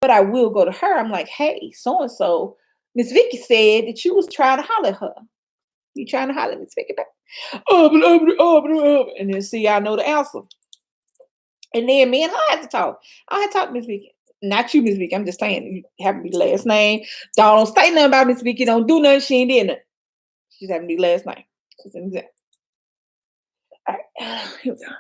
but I will go to her. I'm like, hey, so-and-so, Miss Vicky said that you was trying to holler at her. You trying to holler at Miss Vicky back? And then see, I know the answer. And then me and her had to talk. I had to talk to Miss Vicky. Not you, Miss Vicky. I'm just saying, you have to be the last name. Don't say nothing about Miss Vicky. Don't do nothing. She ain't did nothing. She's having to be last name. All right. Here we go.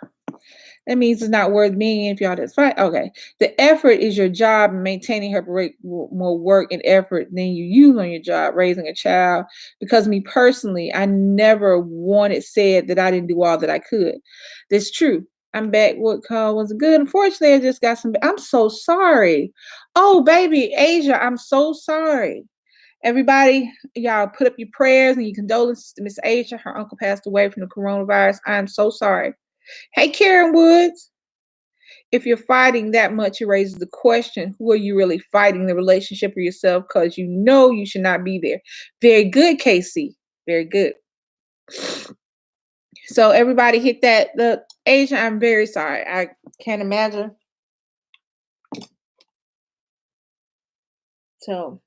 That means it's not worth me if y'all that's fine. Okay. The effort is your job, and maintaining her more work and effort than you use on your job, raising a child. Because me personally, I never wanted said that I didn't do all that I could. That's true. I'm back. What call was good? Unfortunately, I just got some. I'm so sorry. Oh, baby, Asia, I'm so sorry. Everybody, y'all put up your prayers and your condolences to Miss Asia. Her uncle passed away from the coronavirus. I'm so sorry. Hey, Karen Woods. If you're fighting that much, it raises the question, who are you really fighting, the relationship or yourself? Because you know you should not be there. Very good, KC. Very good. So everybody hit that. The Asia, I'm very sorry. I can't imagine. So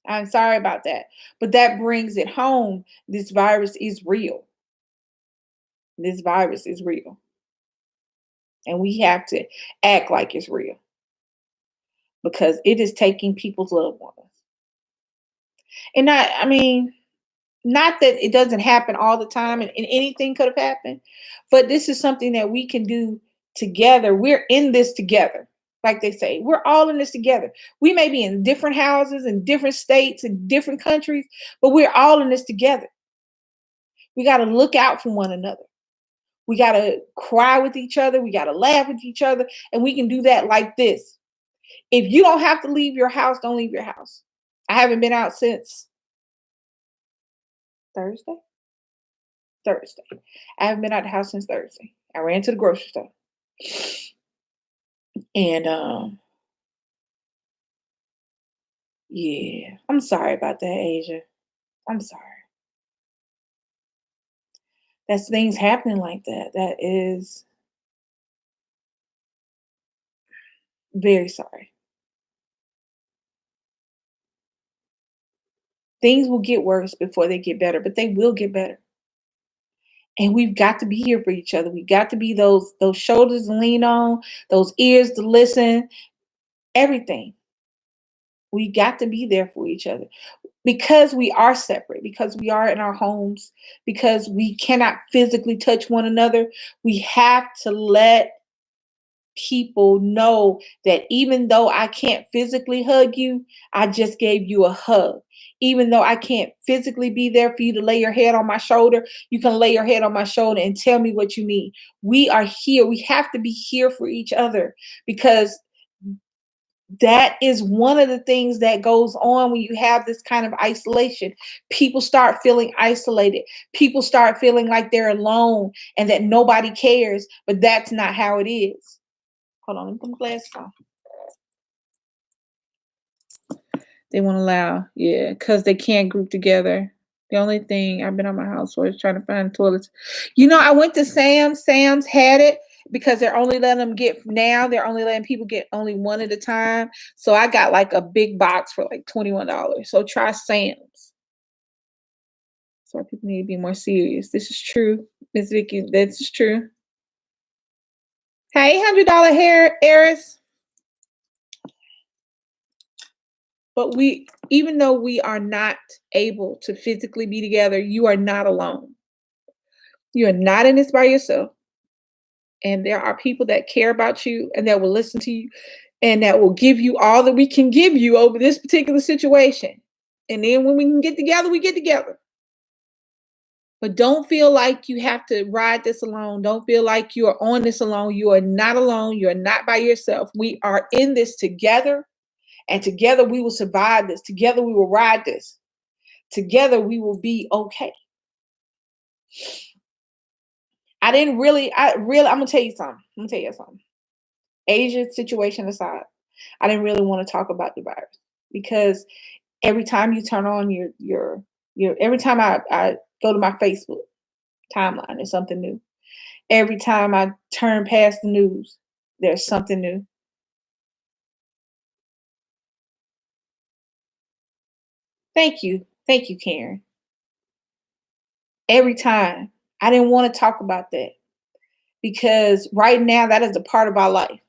I'm sorry about that. But that brings it home. This virus is real. This virus is real. And we have to act like it's real. Because it is taking people's loved ones. And I mean, not that it doesn't happen all the time and anything could have happened, but this is something that we can do together. We're in this together. Like they say, we're all in this together. We may be in different houses and different states and different countries, but we're all in this together. We got to look out for one another. We got to cry with each other. We got to laugh with each other. And we can do that like this. If you don't have to leave your house, don't leave your house. I haven't been out since Thursday. I haven't been out the house since Thursday. I ran to the grocery store. And yeah, I'm sorry about that, Asia. I'm sorry. That's things happening like that. That is very sorry. Things will get worse before they get better, but they will get better. And we've got to be here for each other. We've got to be those shoulders to lean on, those ears to listen, everything. We got to be there for each other because we are separate, because we are in our homes, because we cannot physically touch one another. We have to let people know that even though I can't physically hug you, I just gave you a hug. Even though I can't physically be there for you to lay your head on my shoulder, you can lay your head on my shoulder and tell me what you need. We are here. We have to be here for each other because that is one of the things that goes on when you have this kind of isolation. People start feeling isolated. People start feeling like they're alone and that nobody cares, but that's not how it is. Hold on, let me put my glasses on. They won't allow, yeah, because they can't group together. The only thing I've been on my house for is trying to find toilets. You know, I went to Sam's. Sam's had it because they're only letting them get now. They're only letting people get only one at a time. So I got like a big box for like $21. So try Sam's. why people need to be more serious. This is true, Miss Vicky. This is true. Hey, $100 hair heiress. But even though we are not able to physically be together, you are not alone. You are not in this by yourself. And there are people that care about you and that will listen to you and that will give you all that we can give you over this particular situation. And then when we can get together, we get together. But don't feel like you have to ride this alone. Don't feel like you are on this alone. You are not alone. You are not by yourself. We are in this together. And together we will survive this. Together we will ride this. Together we will be okay. I'm gonna tell you something. Asia situation aside, I didn't really want to talk about the virus because every time you turn on your every time I go to my Facebook timeline, there's something new. Every time I turn past the news, there's something new. Thank you, Karen. Every time. I didn't want to talk about that because right now that is a part of our life.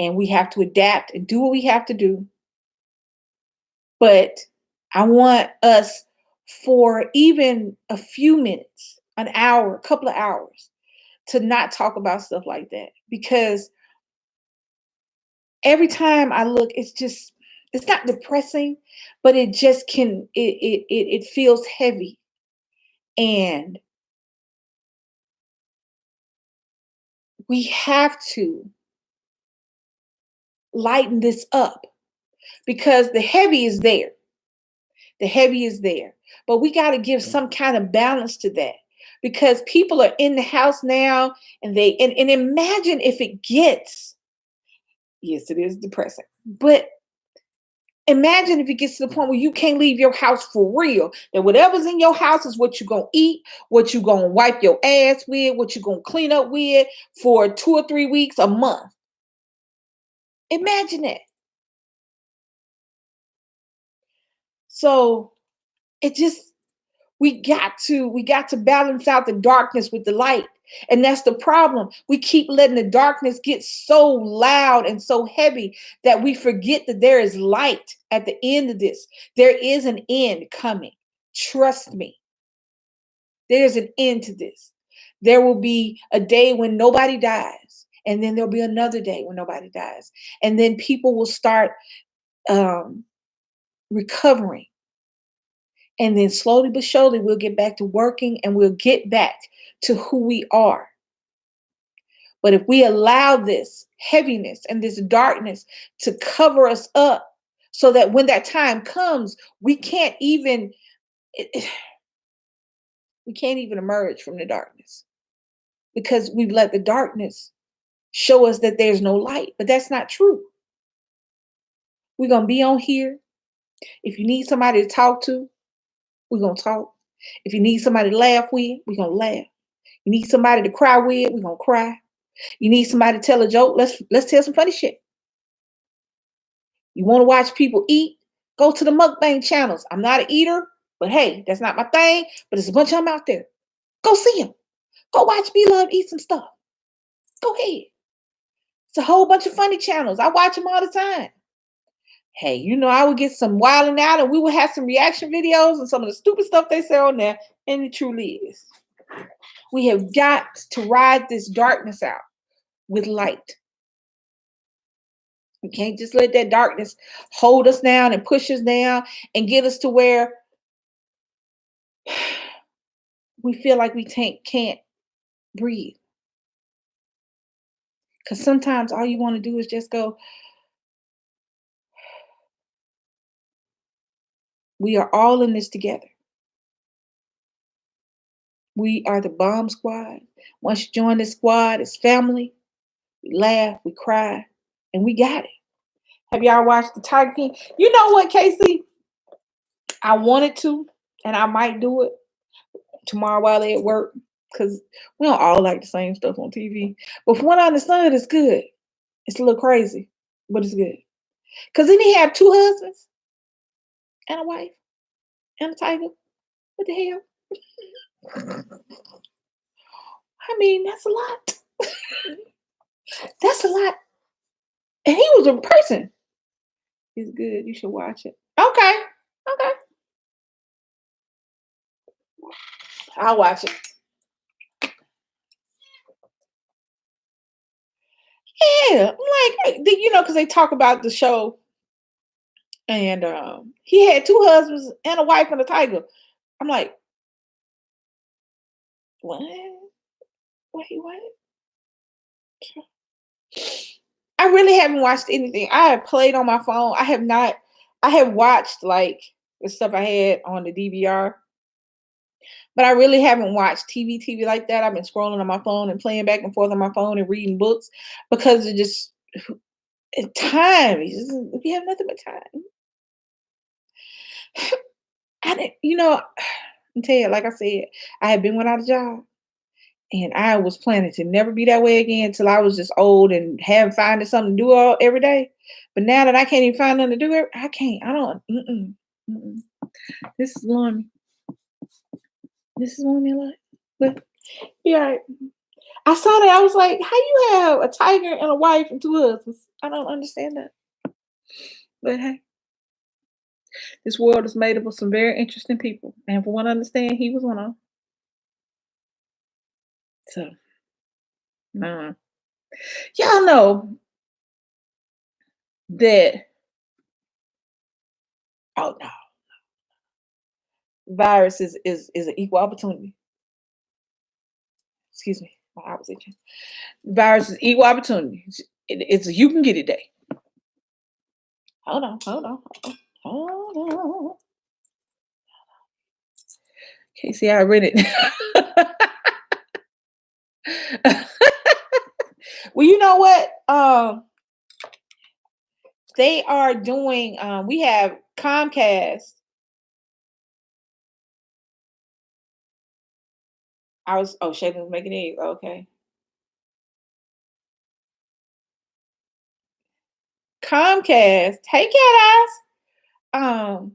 And we have to adapt and do what we have to do. But I want us for even a few minutes, an hour, a couple of hours, to not talk about stuff like that. Because every time I look, it's not depressing, but it just it feels heavy. And we have to lighten this up because the heavy is there. The heavy is there. But we got to give some kind of balance to that because people are in the house now and imagine if it gets, yes, it is depressing, but imagine if it gets to the point where you can't leave your house for real, that whatever's in your house is what you're going to eat, what you're going to wipe your ass with, what you're going to clean up with for 2 or 3 weeks, a month. Imagine that. So we got to balance out the darkness with the light. And that's the problem. We keep letting the darkness get so loud and so heavy that we forget that there is light at the end of this. There is an end coming. Trust me. There's an end to this. There will be a day when nobody dies. And then there'll be another day when nobody dies. And then people will start recovering. And then slowly but surely, we'll get back to working and we'll get back to who we are. But if we allow this heaviness and this darkness to cover us up so that when that time comes, we can't even emerge from the darkness because we've let the darkness show us that there's no light. But that's not true. We're going to be on here. If you need somebody to talk to, we're going to talk. If you need somebody to laugh with, we're going to laugh. You need somebody to cry with, we're going to cry. You need somebody to tell a joke, let's tell some funny shit. You want to watch people eat? Go to the mukbang channels. I'm not an eater, but hey, that's not my thing, but there's a bunch of them out there. Go see them. Go watch B-Love eat some stuff. Go ahead. It's a whole bunch of funny channels. I watch them all the time. Hey, I would get some wilding out and we would have some reaction videos and some of the stupid stuff they say on there, and it truly is. We have got to ride this darkness out with light. We can't just let that darkness hold us down and push us down and get us to where we feel like we can't breathe. Because sometimes all you want to do is just go, we are all in this together. We are the bomb squad. Once you join the squad, it's family. We laugh, we cry, and we got it. Have y'all watched the Tiger King? You know what, Casey? I wanted to, and I might do it tomorrow while they're at work, because we don't all like the same stuff on TV. But from what I understand, it's good. It's a little crazy, but it's good. Because then he have 2 husbands and a wife and a tiger. What the hell? I mean, that's a lot. That's a lot. And he was a person. It's good. You should watch it. Okay. Okay. I'll watch it. Yeah. I'm like, because they talk about the show. And he had 2 husbands and a wife and a tiger. I'm like, what? Wait, what? I really haven't watched anything. I have played on my phone. I have not. I have watched like the stuff I had on the DVR, but I really haven't watched TV like that. I've been scrolling on my phone and playing back and forth on my phone and reading books because it just time. We have nothing but time. I didn't, I tell you, like I said, I had been without a job. And I was planning to never be that way again until I was just old and haven't finding something to do every day. But now that I can't even find nothing to do, I can't. I don't. This is blowing me. This is blowing me a lot. But yeah, I saw that. I was like, how you have a tiger and a wife and 2 husbands? I don't understand that. But hey, this world is made up of some very interesting people. And for one to understand, he was one of them. So, nah. Y'all know that, oh no, virus is an equal opportunity. Excuse me, my eye was itching. Virus is equal opportunity. It's a you can get it day. Hold on. Okay, see, I read it. Well, you know what? They are doing. We have Comcast. Shaden was making eggs. Okay. Comcast. Hey, cat eyes.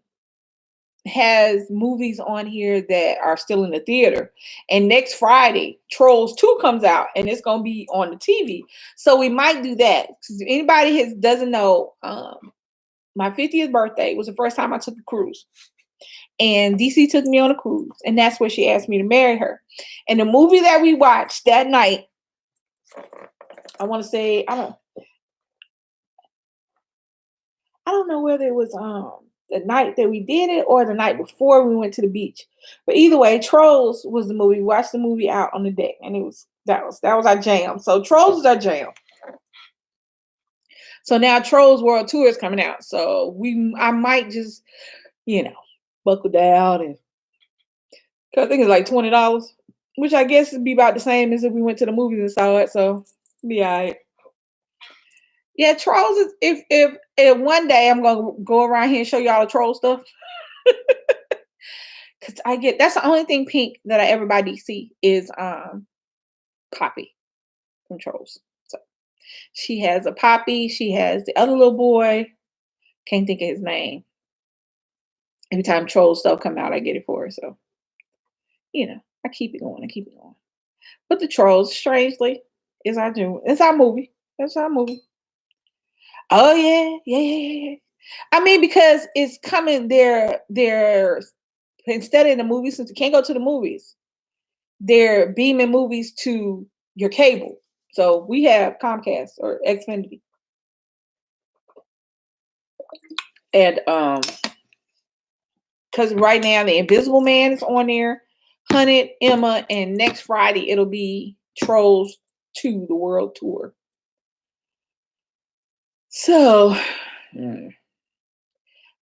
Has movies on here that are still in the theater. And next Friday, Trolls 2 comes out and it's going to be on the TV. So we might do that. Because if anybody doesn't know, my 50th birthday was the first time I took a cruise. And DC took me on a cruise. And that's where she asked me to marry her. And the movie that we watched that night, I want to say, I don't know whether it was the night that we did it or the night before we went to the beach. But either way, Trolls was the movie. We watched the movie out on the deck, and that was our jam. So Trolls is our jam. So now Trolls World Tour is coming out. So I might just, buckle down and cause I think it's like $20, which I guess would be about the same as if we went to the movies and saw it. So be all right. Yeah, Trolls is if one day I'm gonna go around here and show y'all the troll stuff. Cause that's the only thing pink that I ever buy DC is Poppy from Trolls. So she has a Poppy, she has the other little boy, can't think of his name. Every time Troll stuff come out, I get it for her. So, I keep it going. But the Trolls, strangely, is our movie. That's our movie. Oh yeah. I mean, because it's coming there. Instead of the movies, since you can't go to the movies, they're beaming movies to your cable. So we have Comcast or Xfinity. And because right now the Invisible Man is on there, Hunted, Emma, and next Friday it'll be Trolls 2, the World Tour. So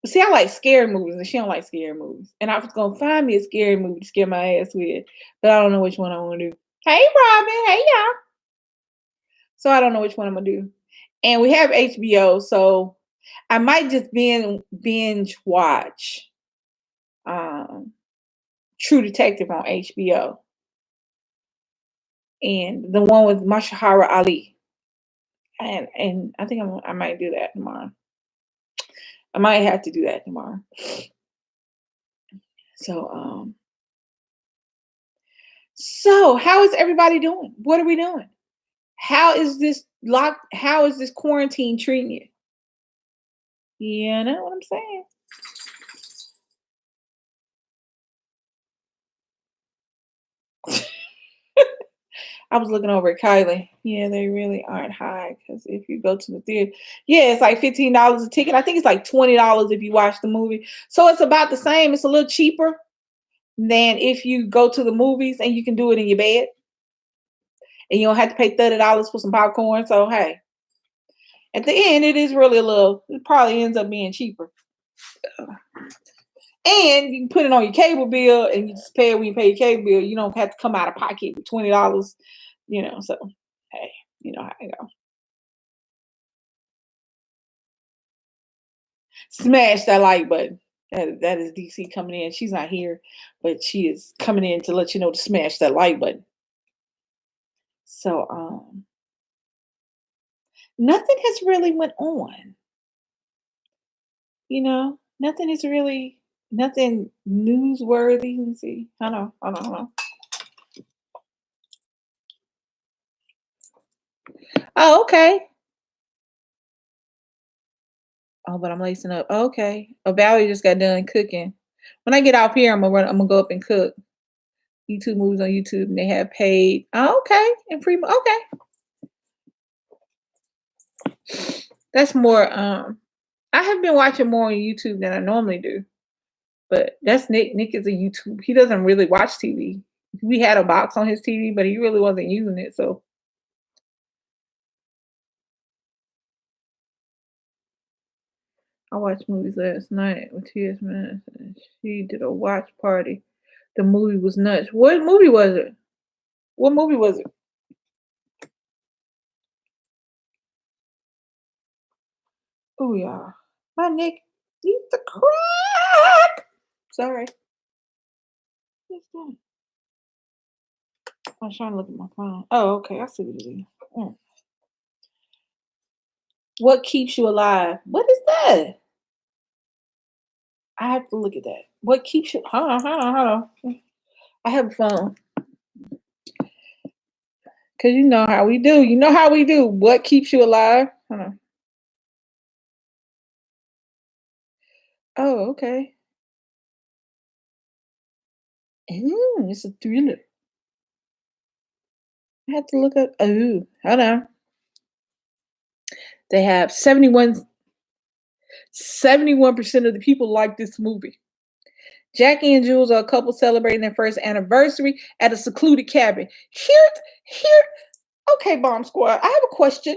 see, I like scary movies, and she don't like scary movies. And I was gonna find me a scary movie to scare my ass with, but I don't know which one I want to do. Hey, Robin. Hey, y'all. So I don't know which one I'm gonna do. And we have HBO, so I might just binge watch True Detective on HBO, and the one with Mashahara Ali. And I think I might do that tomorrow. I might have to do that tomorrow. So So, how is everybody doing? What are we doing? How is this how is this quarantine treating you? You know what I'm saying? I was looking over at Kylie. Yeah, they really aren't high because if you go to the theater, yeah, it's like $15 a ticket. I think it's like $20 if you watch the movie. So it's about the same. It's a little cheaper than if you go to the movies and you can do it in your bed and you don't have to pay $30 for some popcorn. So hey, at the end, it is really it probably ends up being cheaper. And you can put it on your cable bill and you just pay it when you pay your cable bill. You don't have to come out of pocket with $20, so hey, you know how it goes. Smash that like button. That is DC coming in. She's not here, but she is coming in to let you know to smash that like button. So nothing has really went on. Nothing is really nothing newsworthy. Let me see. Hold on. Oh, okay. Oh, but I'm lacing up. Okay. Oh, Valerie just got done cooking. When I get off here, I'm gonna go up and cook. YouTube movies on YouTube, and they have paid. Oh, okay, and free. Okay, that's more. I have been watching more on YouTube than I normally do, but that's Nick. Nick is a YouTube. He doesn't really watch TV. We had a box on his TV, but he really wasn't using it. So I watched movies last night with T.S. Man. She did a watch party. The movie was nuts. What movie was it? What movie was it? Oh yeah, my Nick needs the crack. Sorry. What's that? I was trying to look at my phone. Oh, okay. I see what it is. Mm. What keeps you alive? What is that? I have to look at that. What keeps you? Hold on. I have a phone. Cause you know how we do. You know how we do. What keeps you alive? Hold on. Oh, okay. It's a thriller. I have to look up. Oh, hold on. They have 71% of the people like this movie. Jackie and Jules are a couple celebrating their first anniversary at a secluded cabin. Here. Okay, Bomb Squad. I have a question.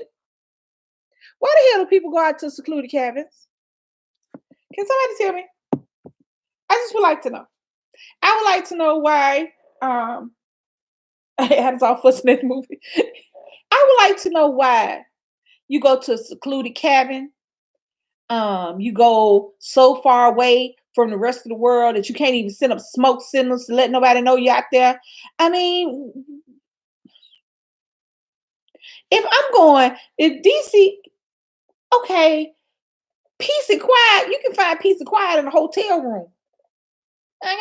Why the hell do people go out to secluded cabins? Can somebody tell me? I just would like to know. I would like to know why. I had us all fussing at the movie. I would like to know why you go to a secluded cabin. You go so far away from the rest of the world that you can't even send up smoke signals to let nobody know you're out there. I mean, if DC, okay, peace and quiet, you can find peace and quiet in a hotel room. Okay?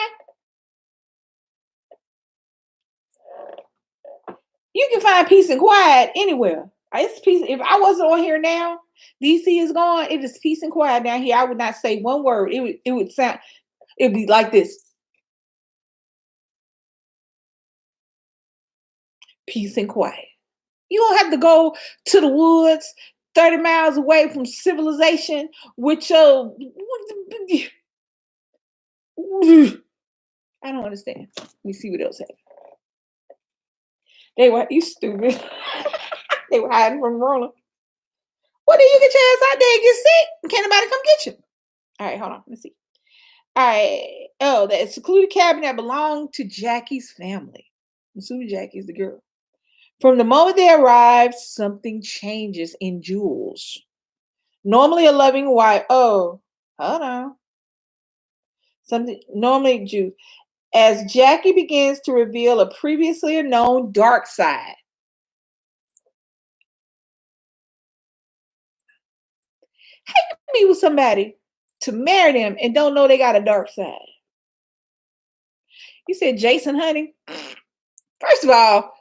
You can find peace and quiet anywhere. It's peace. If I wasn't on here now, DC is gone. It is peace and quiet down here. I would not say one word. It would sound. It'd be like this. Peace and quiet. You don't have to go to the woods 30 miles away from civilization with your. I don't understand. Let me see what else happened. You stupid. They were hiding from Roland. Well, then you get your ass out there and get sick. Can't nobody come get you. All right, hold on. Let's see. All right. Oh, that secluded cabin that belonged to Jackie's family. I'm assuming Jackie's the girl. From the moment they arrived, something changes in Jules. Normally a loving wife. Oh, hold on. Something normally Jules. As Jackie begins to reveal a previously unknown dark side. How you meet with somebody to marry them and don't know they got a dark side? You said Jason, honey. First of all,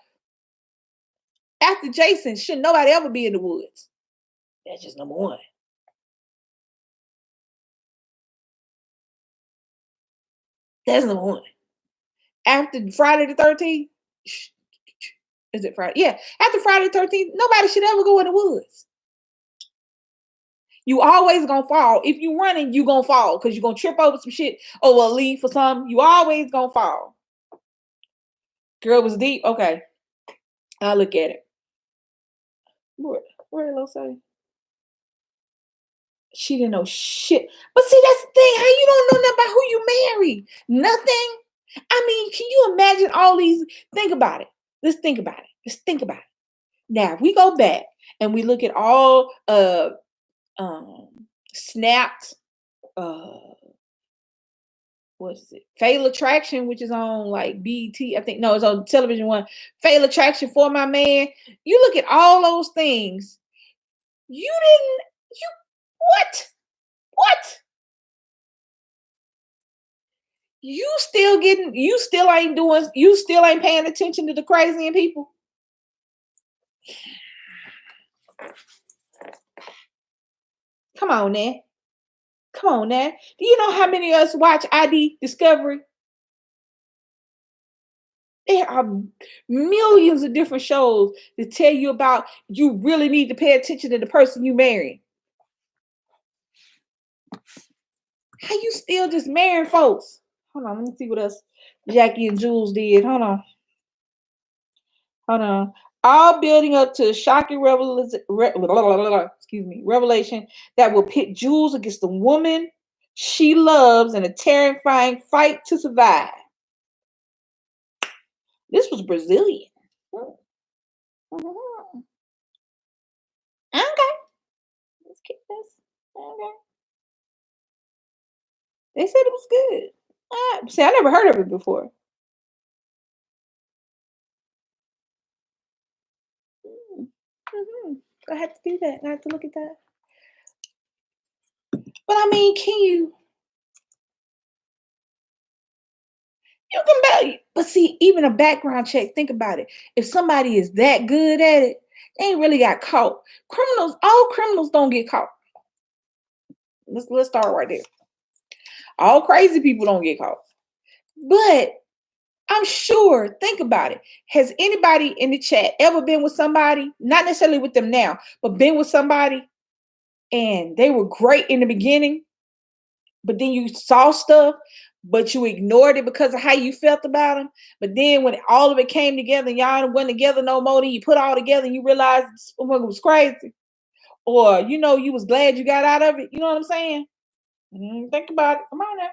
after Jason, should nobody ever be in the woods. That's just number one. That's number one. After Friday the 13th, is it Friday? Yeah. After Friday the 13th, nobody should ever go in the woods. You always gonna fall. If you running, you gonna fall because you're gonna trip over some shit, over a leaf or something. You always gonna fall. Girl was deep. Okay. I'll look at it. Where did I say? She didn't know shit. But see, that's the thing. How you don't know nothing about who you marry? Nothing. I mean, can you imagine all these? Think about it. Let's think about it. Let's think about it. Now, if we go back and we look at all snapped what is it? Fatal Attraction, which is on like BET. I think no, it's on television one. Fatal Attraction, For My Man. You look at all those things. You what? What? You still ain't paying attention to the crazy in people. Come on now. Come on now. Do you know how many of us watch ID Discovery? There are millions of different shows that tell you about you really need to pay attention to the person you marry. How you still just marrying folks? Hold on, let me see what else Jackie and Jules did. Hold on. All building up to a shocking revelation that will pit Jules against the woman she loves in a terrifying fight to survive. This was Brazilian. Okay. Let's keep this. Okay. They said it was good. See, I never heard of it before. I had to do that. I had to look at that. But I mean, you can but see, even a background check, think about it. If somebody is that good at it, they ain't really got caught. All criminals don't get caught. Let's start right there. All crazy people don't get caught. But I'm sure, think about it. Has anybody in the chat ever been with somebody, not necessarily with them now, but been with somebody and they were great in the beginning, but then you saw stuff, but you ignored it because of how you felt about them. But then when all of it came together and y'all wasn't together no more, then you put all together and you realized it was crazy. Or, you was glad you got out of it. You know what I'm saying? Think about it. Come on now.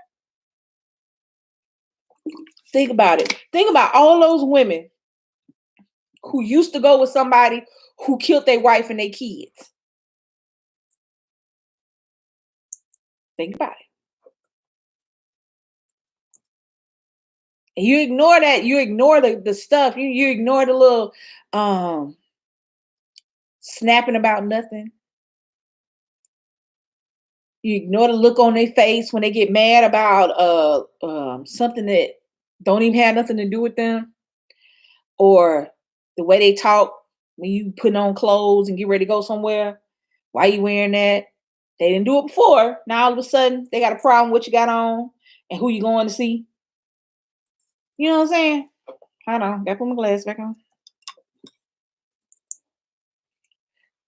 Think about it. Think about all those women who used to go with somebody who killed their wife and their kids. Think about it. And you ignore that. You ignore the stuff. You ignore the little snapping about nothing. You ignore the look on their face when they get mad about something that don't even have nothing to do with them. Or the way they talk when you put on clothes and get ready to go somewhere. Why you wearing that? They didn't do it before. Now all of a sudden they got a problem with what you got on and who you going to see. You know what I'm saying? Hold on, gotta put my glasses back on.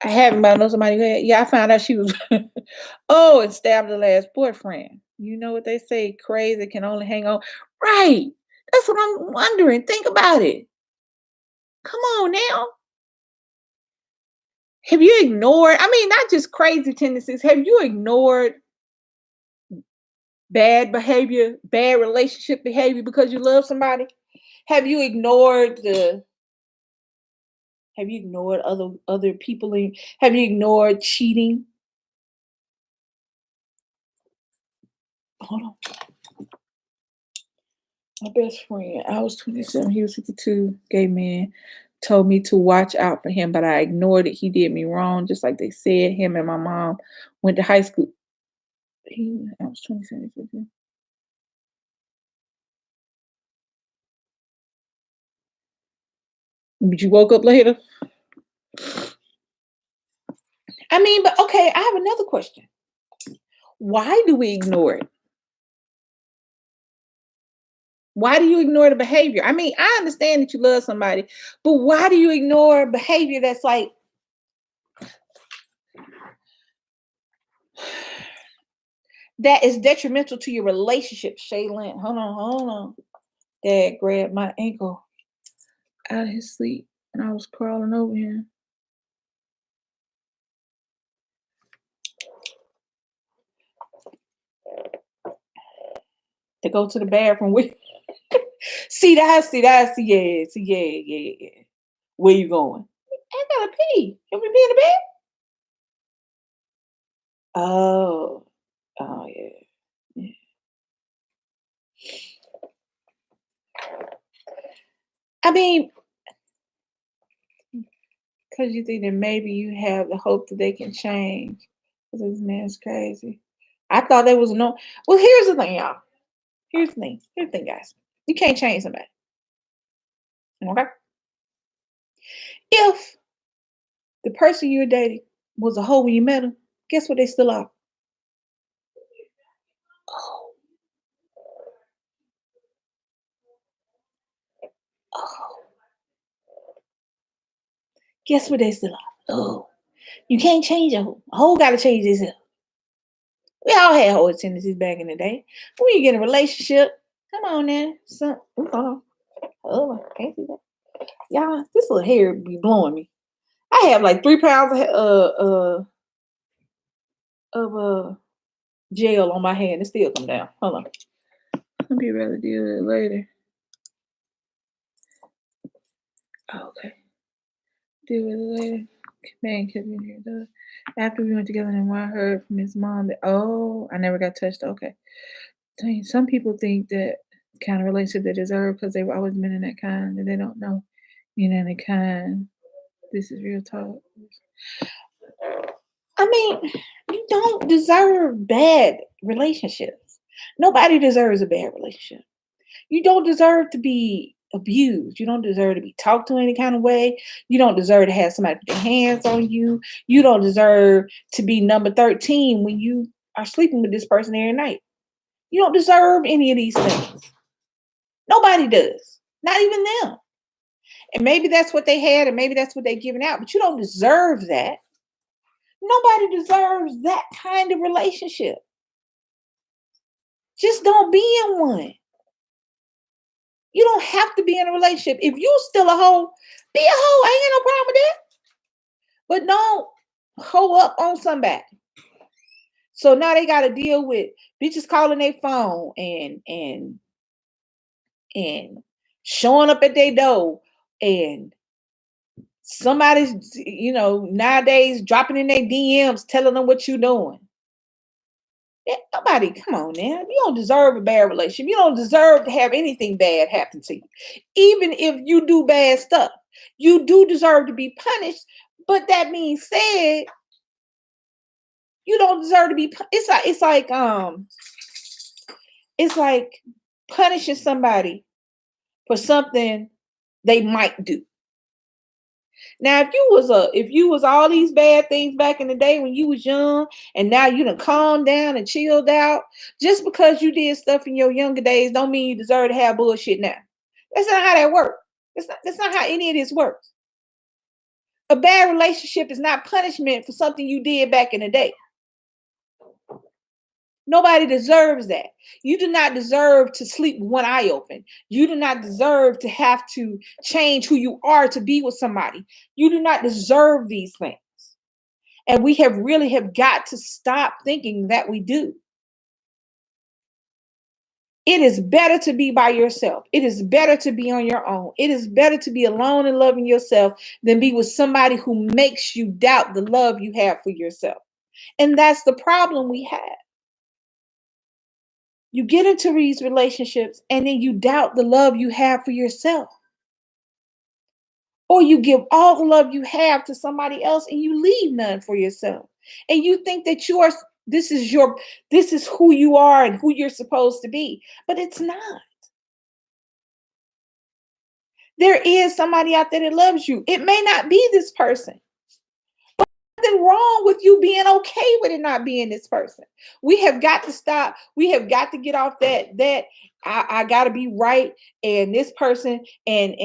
I haven't, but I know somebody who had. Yeah, I found out she was and stabbed the last boyfriend. You know what they say, crazy can only hang on. Right. That's what I'm wondering. Think about it. Come on now. Have you ignored, not just crazy tendencies, have you ignored bad behavior, bad relationship behavior because you love somebody? Have you ignored other people? Have you ignored cheating? Hold on. My best friend, I was 27, he was 52, gay man, told me to watch out for him, but I ignored it. He did me wrong, just like they said. Him and my mom went to high school. I was 27, 52. But you woke up later. I mean, but okay, I have another question. Why do we ignore it? Why do you ignore the behavior? I mean, I understand that you love somebody, but why do you ignore behavior that's like, that is detrimental to your relationship? Shaylin, hold on. Dad grabbed my ankle out of his sleep and I was crawling over him. To go to the bathroom with. See, yeah. Where you going? I gotta pee. Can we be in the bed? Oh, yeah. I mean, because you think that maybe you have the hope that they can change. Because this man's crazy. I thought there was no. Well, here's the thing, y'all. Here's the thing, guys. You can't change somebody. Okay? If the person you're dating was a hoe when you met him, guess what they still are? Oh. Guess what they still are? Oh. You can't change a hoe. A hoe gotta change himself. We all had hoe tendencies back in the day. When you get in a relationship, come on now. Hold on. Oh, I can't see that. Y'all, this little hair be blowing me. I have like 3 pounds of gel on my hand. It still come down. Hold on. I'll be rather deal with it later. Okay. Deal with it later. Man kept me here though. After we went together and I heard from his mom that, I never got touched. Okay. Dang, some people think that kind of relationship they deserve because they've always been in that kind and they don't know, in the kind. This is real talk. I mean, you don't deserve bad relationships. Nobody deserves a bad relationship. You don't deserve to be abused. You don't deserve to be talked to any kind of way. You don't deserve to have somebody put their hands on you. You don't deserve to be number 13 when you are sleeping with this person every night. You don't deserve any of these things. Nobody does. Not even them. And maybe that's what they had, and maybe that's what they're giving out, but you don't deserve that. Nobody deserves that kind of relationship. Just don't be in one. You don't have to be in a relationship. If you still a hoe, be a hoe. I ain't got no problem with that. But don't hoe up on somebody. So now they got to deal with bitches calling their phone and showing up at their door, and somebody's, nowadays dropping in their DMs telling them what you doing. Nobody, come on now. You don't deserve a bad relationship. You don't deserve to have anything bad happen to you. Even if you do bad stuff, you do deserve to be punished. But that being said, you don't deserve to be. It's like punishing somebody for something they might do. Now, if you was all these bad things back in the day when you was young, and now you done calmed down and chilled out, just because you did stuff in your younger days don't mean you deserve to have bullshit now. That's not how that works. That's not how any of this works. A bad relationship is not punishment for something you did back in the day. Nobody deserves that. You do not deserve to sleep with one eye open. You do not deserve to have to change who you are to be with somebody. You do not deserve these things. And we have got to stop thinking that we do. It is better to be by yourself. It is better to be on your own. It is better to be alone and loving yourself than be with somebody who makes you doubt the love you have for yourself. And that's the problem we have. You get into these relationships and then you doubt the love you have for yourself. Or you give all the love you have to somebody else and you leave none for yourself. And you think that this is who you are and who you're supposed to be. But it's not. There is somebody out there that loves you. It may not be this person. Nothing wrong with you being okay with it not being this person. We have got to stop. We have got to get off that I gotta be right and this person and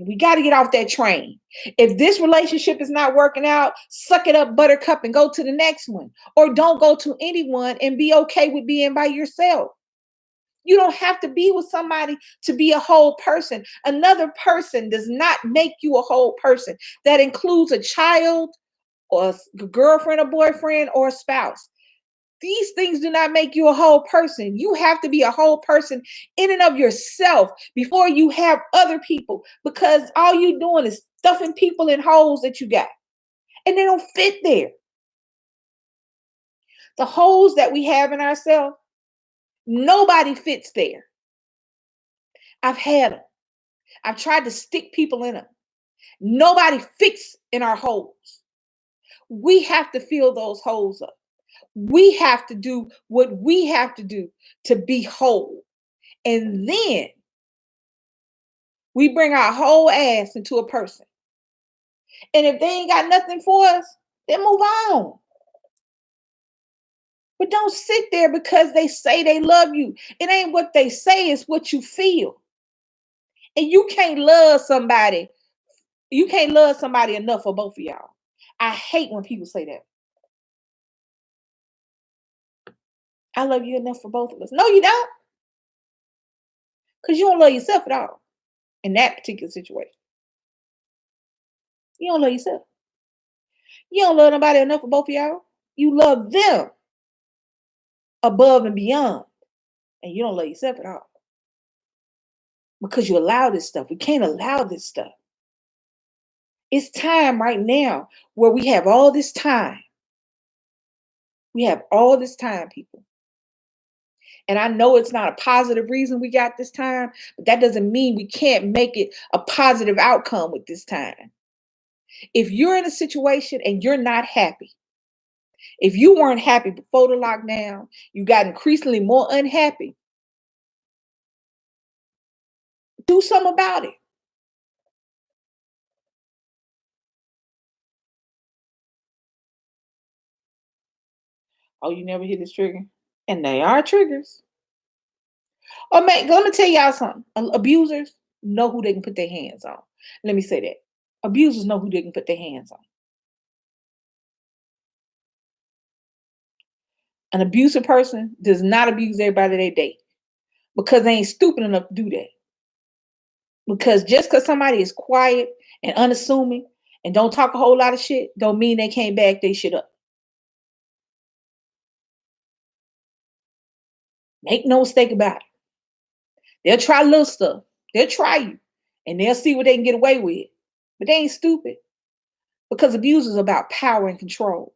we got to get off that train. If this relationship is not working out, suck it up, buttercup, and go to the next one. Or don't go to anyone and be okay with being by yourself. You don't have to be with somebody to be a whole person. Another person does not make you a whole person. That includes a child or a girlfriend or boyfriend or a spouse. These things do not make you a whole person. You have to be a whole person in and of yourself before you have other people, because all you're doing is stuffing people in holes that you got, and they don't fit there. The holes that we have in ourselves, nobody fits there. I've had them. I've tried to stick people in them. Nobody fits in our holes. We have to fill those holes up. We have to do what we have to do to be whole. And then we bring our whole ass into a person. And if they ain't got nothing for us, then move on. But don't sit there because they say they love you. It ain't what they say, it's what you feel. And you can't love somebody. You can't love somebody enough for both of y'all. I hate when people say that. I love you enough for both of us. No, you don't. Because you don't love yourself at all in that particular situation. You don't love yourself. You don't love nobody enough for both of y'all. You love them above and beyond. And you don't love yourself at all. Because you allow this stuff. We can't allow this stuff. It's time right now where we have all this time. We have all this time, people. And I know it's not a positive reason we got this time, but that doesn't mean we can't make it a positive outcome with this time. If you're in a situation and you're not happy, if you weren't happy before the lockdown, you got increasingly more unhappy, do something about it. Oh, you never hit this trigger? And they are triggers. Oh, man, let me tell y'all something. Abusers know who they can put their hands on. Let me say that. Abusers know who they can put their hands on. An abusive person does not abuse everybody they date because they ain't stupid enough to do that. Because just because somebody is quiet and unassuming and don't talk a whole lot of shit, don't mean they can't back their shit up. Make no mistake about it. They'll try little stuff. They'll try you. And they'll see what they can get away with. But they ain't stupid. Because abuse is about power and control.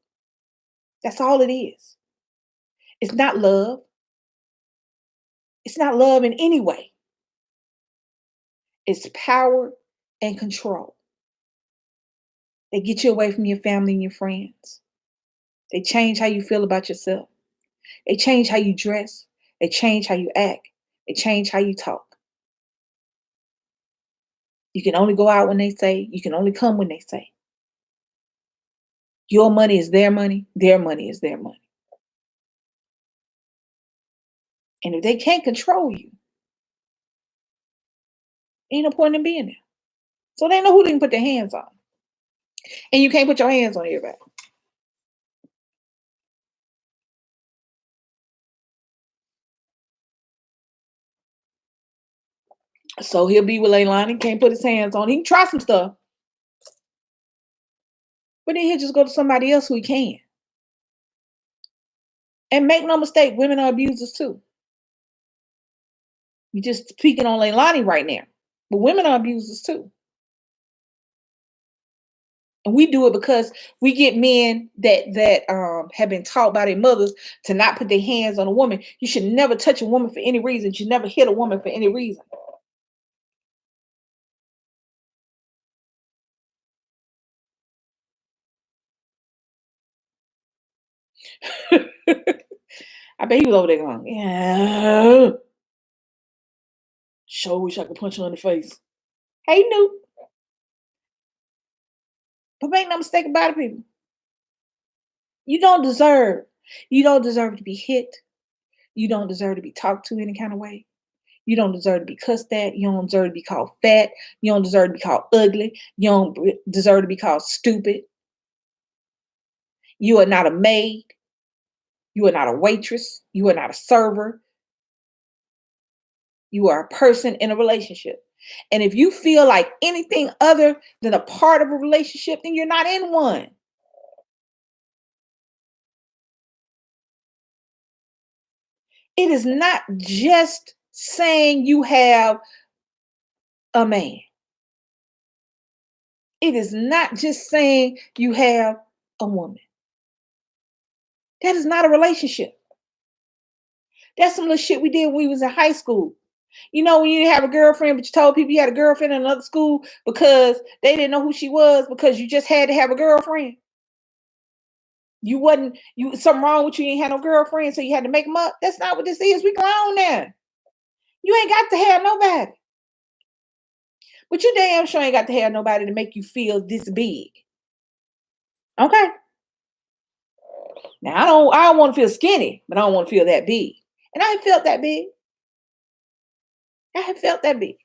That's all it is. It's not love. It's not love in any way. It's power and control. They get you away from your family and your friends. They change how you feel about yourself. They change how you dress. They change how you act. They change how you talk. You can only go out when they say. You can only come when they say. Your money is their money. Their money is their money. And if they can't control you, ain't no point in being there. So they know who they can put their hands on. And you can't put your hands on everybody. So he'll be with Leilani, can't put his hands on. He can try some stuff. But then he'll just go to somebody else who he can. And make no mistake, women are abusers too. You're just speaking on Leilani right now. But women are abusers too. And we do it because we get men that have been taught by their mothers to not put their hands on a woman. You should never touch a woman for any reason. You should never hit a woman for any reason. I bet he was over there going, yeah. Sure wish I could punch her in the face. Hey, Newt. But make no mistake about it, people. You don't deserve to be hit. You don't deserve to be talked to any kind of way. You don't deserve to be cussed at. You don't deserve to be called fat. You don't deserve to be called ugly. You don't deserve to be called stupid. You are not a maid. You are not a waitress. You are not a server. You are a person in a relationship. And if you feel like anything other than a part of a relationship, then you're not in one. It is not just saying you have a man. It is not just saying you have a woman. That is not a relationship. That's some little shit we did when we was in high school. You know, when you didn't have a girlfriend, but you told people you had a girlfriend in another school because they didn't know who she was because you just had to have a girlfriend. Something wrong with you, you ain't had no girlfriend, so you had to make them up. That's not what this is. We grown now. You ain't got to have nobody. But you damn sure ain't got to have nobody to make you feel this big. Okay. Now I don't want to feel skinny, but I don't want to feel that big. And I ain't felt that big. I have felt that big.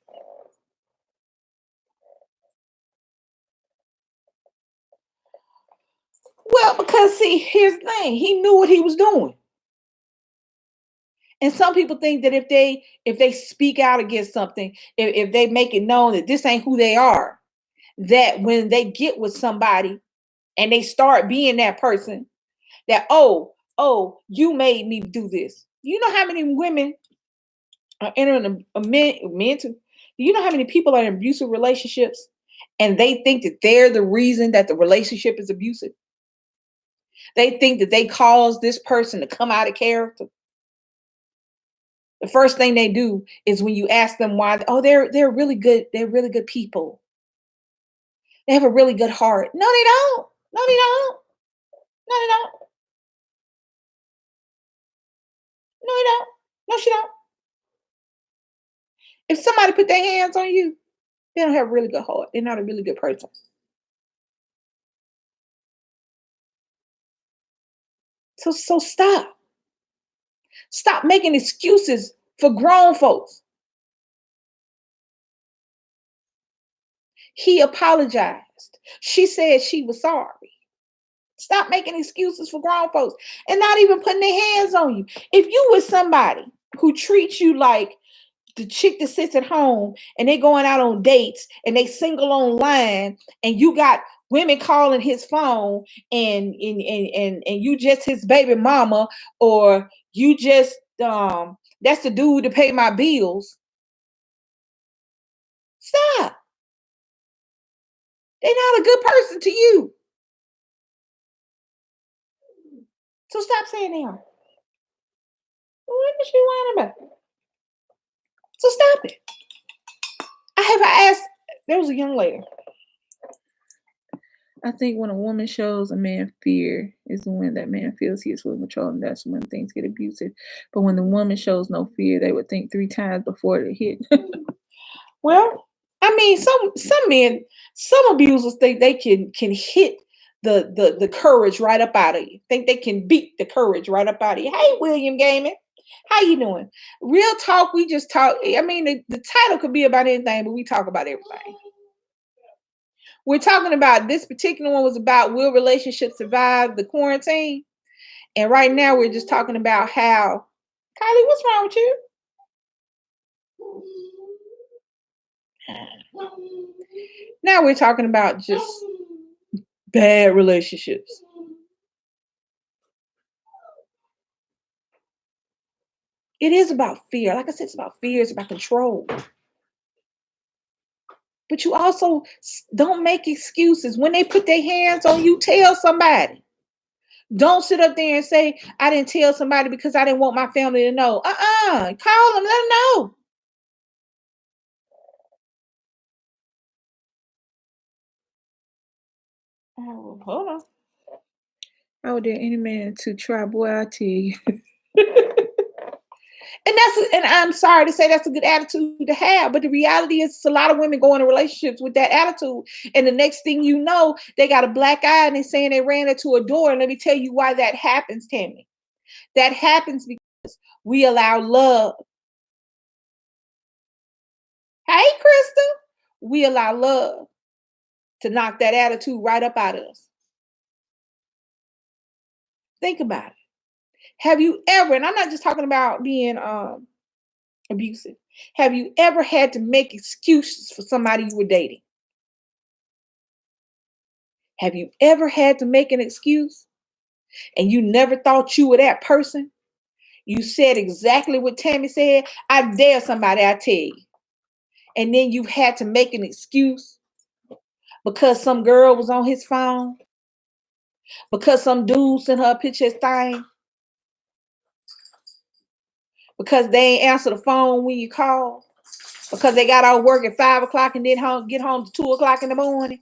Well, because see, here's the thing. He knew what he was doing. And some people think that if they speak out against something, if they make it known that this ain't who they are, that when they get with somebody and they start being that person, that oh, you made me do this. You know how many women are entering you know how many people are in abusive relationships and they think that they're the reason that the relationship is abusive? They think that they caused this person to come out of character. The first thing they do is when you ask them why, oh, they're really good. They're really good people. They have a really good heart. No, they don't. No, they don't. No, they don't. No, they don't. No, she don't. If somebody put their hands on you, they don't have a really good heart. They're not a really good person. So stop. Stop making excuses for grown folks. He apologized. She said she was sorry. Stop making excuses for grown folks and not even putting their hands on you. If you with somebody who treats you like the chick that sits at home and they going out on dates and they single online and you got women calling his phone and you just his baby mama, or you just that's the dude to pay my bills. Stop. They're not a good person to you. So stop saying they are. What is she whining about? So stop it. I asked, there was a young lady. I think when a woman shows a man fear is when that man feels he is fully control, and that's when things get abusive. But when the woman shows no fear, they would think 3 times before they hit. Well, I mean, some men, some abusers think they can hit the courage right up out of you. Think they can beat the courage right up out of you. Hey, William Gaiman, how you doing? Real talk, we just talk. I mean, the title could be about anything, but we talk about everything. We're talking about, this particular one was about, will relationships survive the quarantine? And right now we're just talking about how, Kylie, what's wrong with you? Now we're talking about just bad relationships. It is about fear. Like I said, it's about fear. It's about control. But you also don't make excuses. When they put their hands on you, tell somebody. Don't sit up there and say, I didn't tell somebody because I didn't want my family to know. Call them, let them know. Oh, hold on. How dare any man to try, boy, I tell you. And I'm sorry to say that's a good attitude to have, but the reality is a lot of women go into relationships with that attitude. And the next thing you know, they got a black eye and they're saying they ran into a door. And let me tell you why that happens, Tammy. That happens because we allow love. Hey, Crystal. We allow love to knock that attitude right up out of us. Think about it. Have you ever, and I'm not just talking about being abusive. Have you ever had to make excuses for somebody you were dating? Have you ever had to make an excuse and you never thought you were that person? You said exactly what Tammy said. I dare somebody, I tell you. And then you had to make an excuse because some girl was on his phone, because some dude sent her a picture of his thing, because they ain't answer the phone when you call, because they got out of work at 5 o'clock and didn't get home to 2 o'clock in the morning.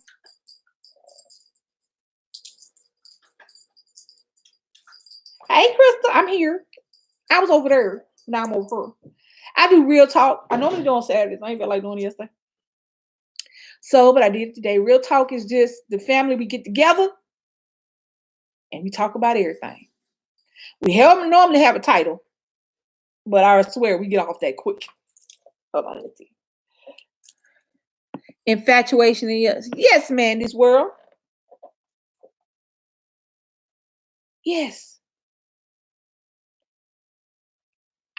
Hey, Crystal, I'm here. I was over there. Now I'm over here. I do real talk. I normally do on Saturdays. I ain't feel like doing it yesterday. So, but I did it today. Real talk is just the family. We get together and we talk about everything. We normally have a title, but I swear we get off that quick. Hold on, let's see. Infatuation and yes, man, this world. Yes.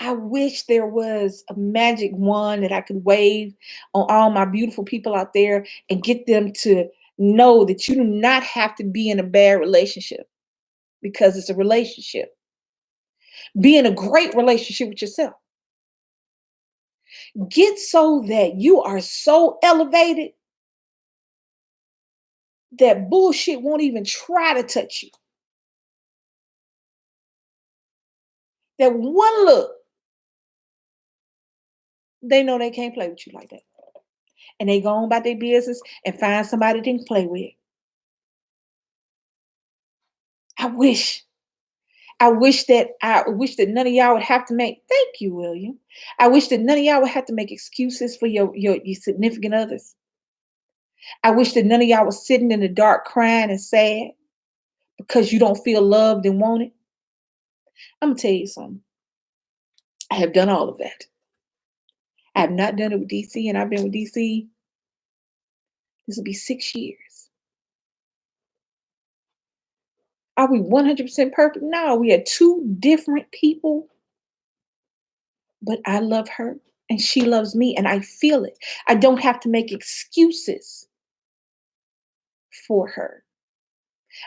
I wish there was a magic wand that I could wave on all my beautiful people out there and get them to know that you do not have to be in a bad relationship because it's a relationship. Be in a great relationship with yourself. Get so that you are so elevated that bullshit won't even try to touch you. That one look, they know they can't play with you like that. And they go on about their business and find somebody they can play with. I wish that none of y'all would have to make, thank you, William. I wish that none of y'all would have to make excuses for your significant others. I wish that none of y'all was sitting in the dark crying and sad because you don't feel loved and wanted. I'm going to tell you something. I have done all of that. I have not done it with DC, and I've been with DC. This will be 6 years. Are we 100% perfect? No, we are two different people. But I love her and she loves me and I feel it. I don't have to make excuses for her.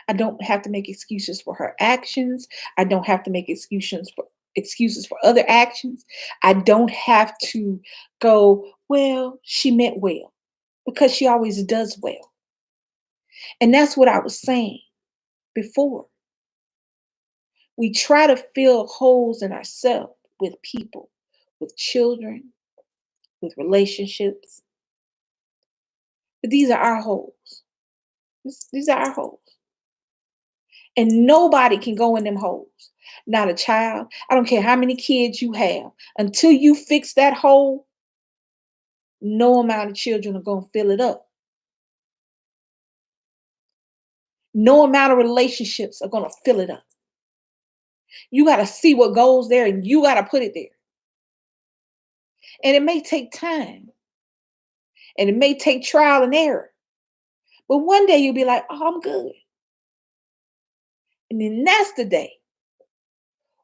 I don't have to make excuses for her actions. I don't have to make excuses for other actions. I don't have to go, well, she meant well, because she always does well. And that's what I was saying before. We try to fill holes in ourselves with people, with children, with relationships. But these are our holes. These are our holes. And nobody can go in them holes. Not a child. I don't care how many kids you have. Until you fix that hole, no amount of children are going to fill it up. No amount of relationships are going to fill it up. You got to see what goes there and you got to put it there. And it may take time. And it may take trial and error. But one day you'll be like, oh, I'm good. And then that's the day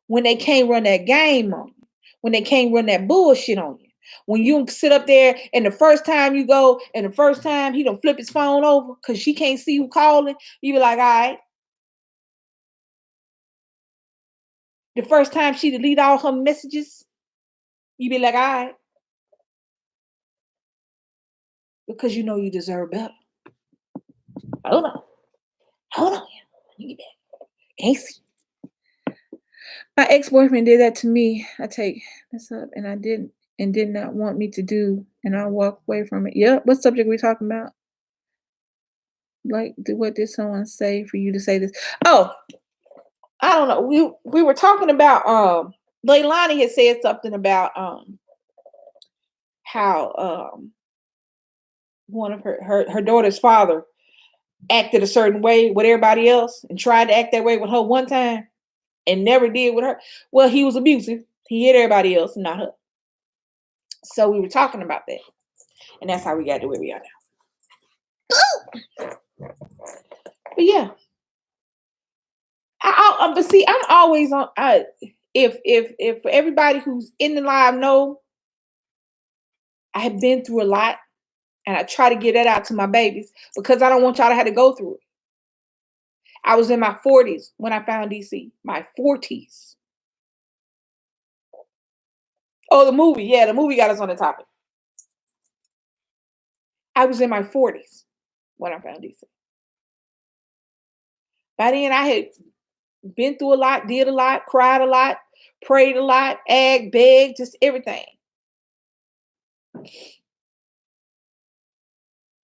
when they can't run that game on you, when they can't run that bullshit on you. When you sit up there and the first time you go and the first time he don't flip his phone over because she can't see who calling, you be like, all right. The first time she delete all her messages, you be like, all right. Because you know you deserve better. Hold on. You get back. Can't see. My ex-boyfriend did that to me. I take this up and I didn't and did not want me to do, and I walk away from it. Yep. What subject are we talking about? Like, what did someone say for you to say this? Oh, I don't know. We were talking about Leilani had said something about how one of her daughter's father acted a certain way with everybody else and tried to act that way with her one time and never did with her. Well, he was abusive. He hit everybody else, not her. So we were talking about that. And that's how we got to where we are now. But yeah. But see, I'm always on. If for everybody who's in the live know, I have been through a lot, and I try to get that out to my babies because I don't want y'all to have to go through it. I was in my 40s when I found DC. My 40s. Oh, the movie. Yeah, the movie got us on the topic. I was in my 40s when I found DC. By then, I had been through a lot, did a lot, cried a lot, prayed a lot, begged, just everything.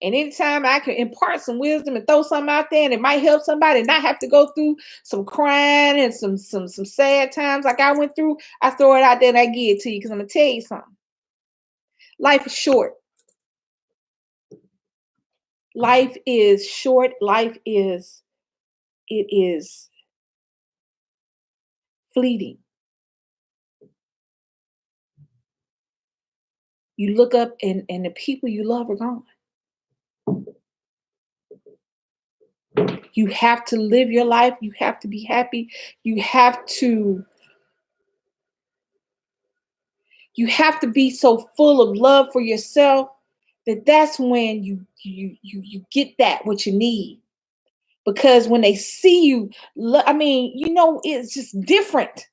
And anytime I can impart some wisdom and throw something out there and it might help somebody and not have to go through some crying and some sad times like I went through, I throw it out there and I give it to you because I'm going to tell you something. Life is short. Life is short. It is fleeting. You look up and the people you love are gone. You have to live your life. You have to be happy. You have to be so full of love for yourself that's when you get that what you need. Because when they see you, I mean, it's just different.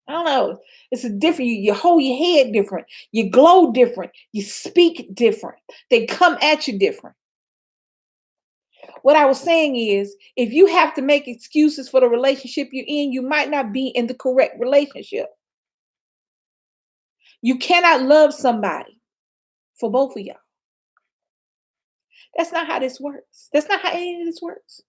I don't know. It's a different. You hold your head different. You glow different. You speak different. They come at you different. What I was saying is, if you have to make excuses for the relationship you're in, you might not be in the correct relationship. You cannot love somebody for both of y'all. That's not how this works. That's not how any of this works.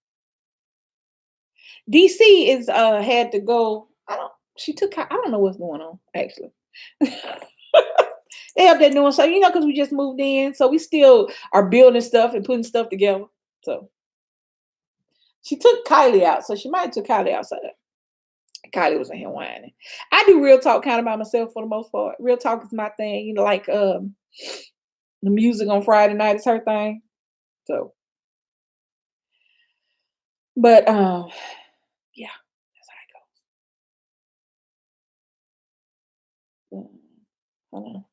DC is had to go. I don't know what's going on, actually. They up there doing something, because we just moved in. So we still are building stuff and putting stuff together. So she took Kylie out. So she might have took Kylie outside. Kylie was in here whining. I do real talk kind of by myself for the most part. Real talk is my thing. Like the music on Friday night is her thing. So, but yeah, that's how it goes. Hold on.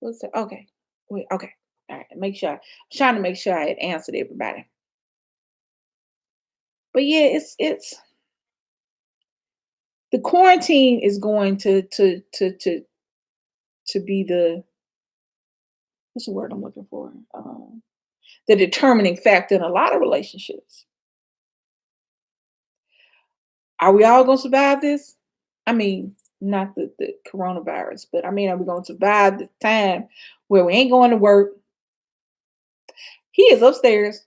What's that? Okay. Wait, okay. All right. I'm trying to make sure I had answered everybody. But yeah, it's the quarantine is going to be the, what's the word I'm looking for? The determining factor in a lot of relationships. Are we all going to survive this? I mean, not the coronavirus, but I mean, are we going to survive the time where we ain't going to work? He is upstairs.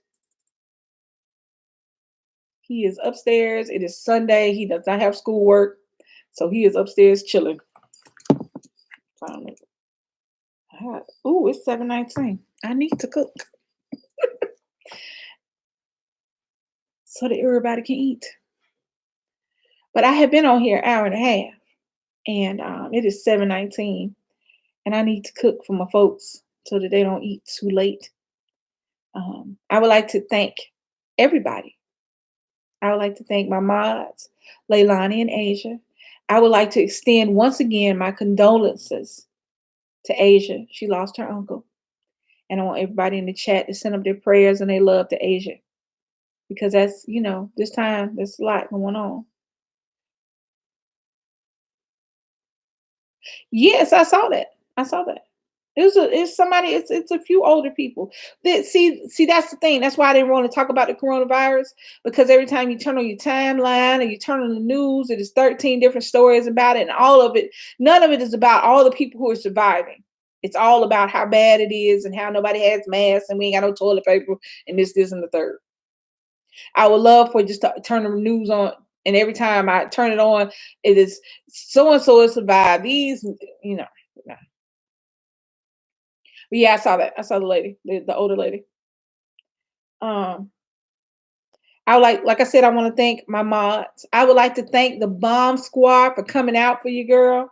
He is upstairs. It is Sunday. He does not have schoolwork. So he is upstairs chilling. Ooh, it's 7:19. I need to cook. So that everybody can eat. But I have been on here an hour and a half. And it is 7:19. And I need to cook for my folks so that they don't eat too late. I would like to thank everybody. I would like to thank my mods, Leilani and Asia. I would like to extend once again my condolences to Asia. She lost her uncle. And I want everybody in the chat to send up their prayers and their love to Asia. Because that's, this time, there's a lot going on. Yes, I saw that. It's a few older people. See, that's the thing. That's why I didn't want to talk about the coronavirus, because every time you turn on your timeline or you turn on the news, it is 13 different stories about it. And none of it is about all the people who are surviving. It's all about how bad it is and how nobody has masks and we ain't got no toilet paper and this, and the third. I would love for just to turn the news on, And every time I turn it on, it is so-and-so has survived. These, you know. No. But yeah, I saw that. I saw the lady, the older lady. I would like I said, I want to thank my mods. I would like to thank the Bomb Squad for coming out for you, girl.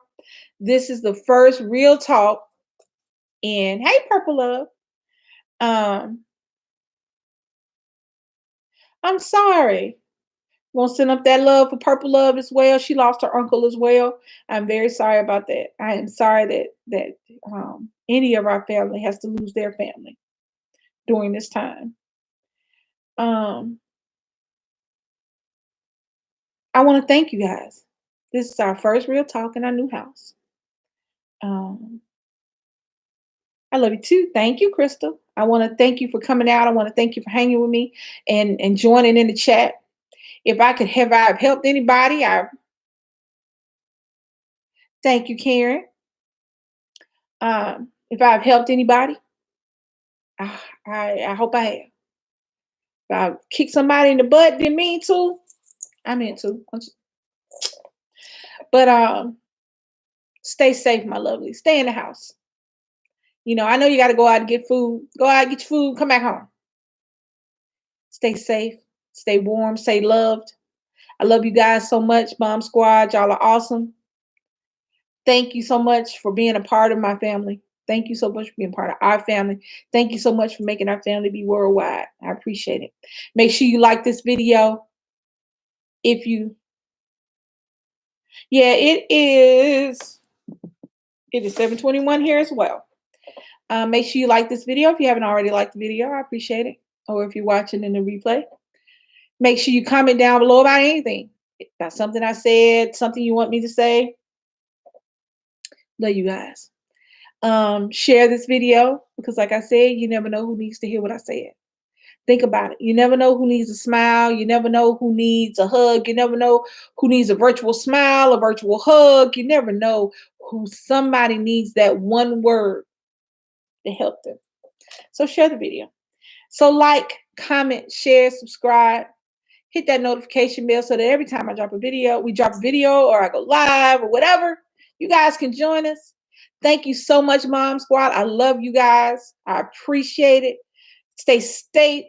This is the first real talk. And hey, Purple Love. I'm sorry. Want to send up that love for Purple Love as well. She lost her uncle as well. I'm very sorry about that. I am sorry that any of our family has to lose their family during this time. I want to thank you guys. This is our first real talk in our new house. I love you too. Thank you, Crystal. I want to thank you for coming out. I want to thank you for hanging with me and joining in the chat. If I could have helped anybody, I thank you, Karen. If I've helped anybody, I hope I have. If I kicked somebody in the butt, didn't mean to, I meant to. But stay safe, my lovely. Stay in the house. You know, I know you got to go out and get food. Go out, get your food, come back home. Stay safe, stay warm, stay loved. I love you guys so much, Bomb Squad. Y'all are awesome. Thank you so much for being a part of my family. Thank you so much for being part of our family. Thank you so much for making our family be worldwide. I appreciate it. Make sure you like this video. If you, yeah, it is 7:21 here as well. Make sure you like this video. If you haven't already liked the video, I appreciate it. Or if you're watching in the replay, make sure you comment down below about anything. About something I said, something you want me to say. Love you guys. Share this video because like I said, you never know who needs to hear what I said. Think about it. You never know who needs a smile. You never know who needs a hug. You never know who needs a virtual smile, a virtual hug. You never know who somebody needs that one word to help them. So share the video. So like, comment, share, subscribe, hit that notification bell so that every time I drop a video, or I go live or whatever, you guys can join us. Thank you so much, Mom Squad. I love you guys. I appreciate it. Stay safe.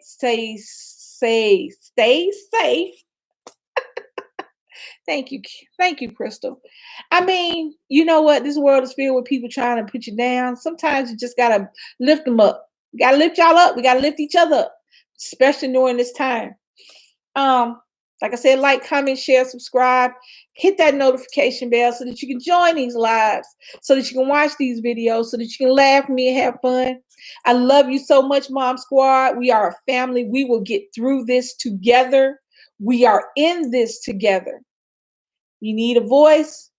Thank you. Thank you, Crystal. I mean, you know what? This world is filled with people trying to put you down. Sometimes you just got to lift them up. You got to lift y'all up. We got to lift each other up, especially during this time. Like I said, like, comment, share, subscribe, hit that notification bell so that you can join these lives, so that you can watch these videos, so that you can laugh with me and have fun. I love you so much, Mom Squad. We are a family. We will get through this together. We are in this together. You need a voice.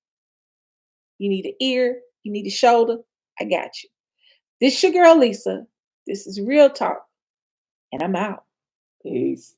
You need an ear. You need a shoulder. I got you. This is your girl, Lisa. This is Real Talk. And I'm out. Peace.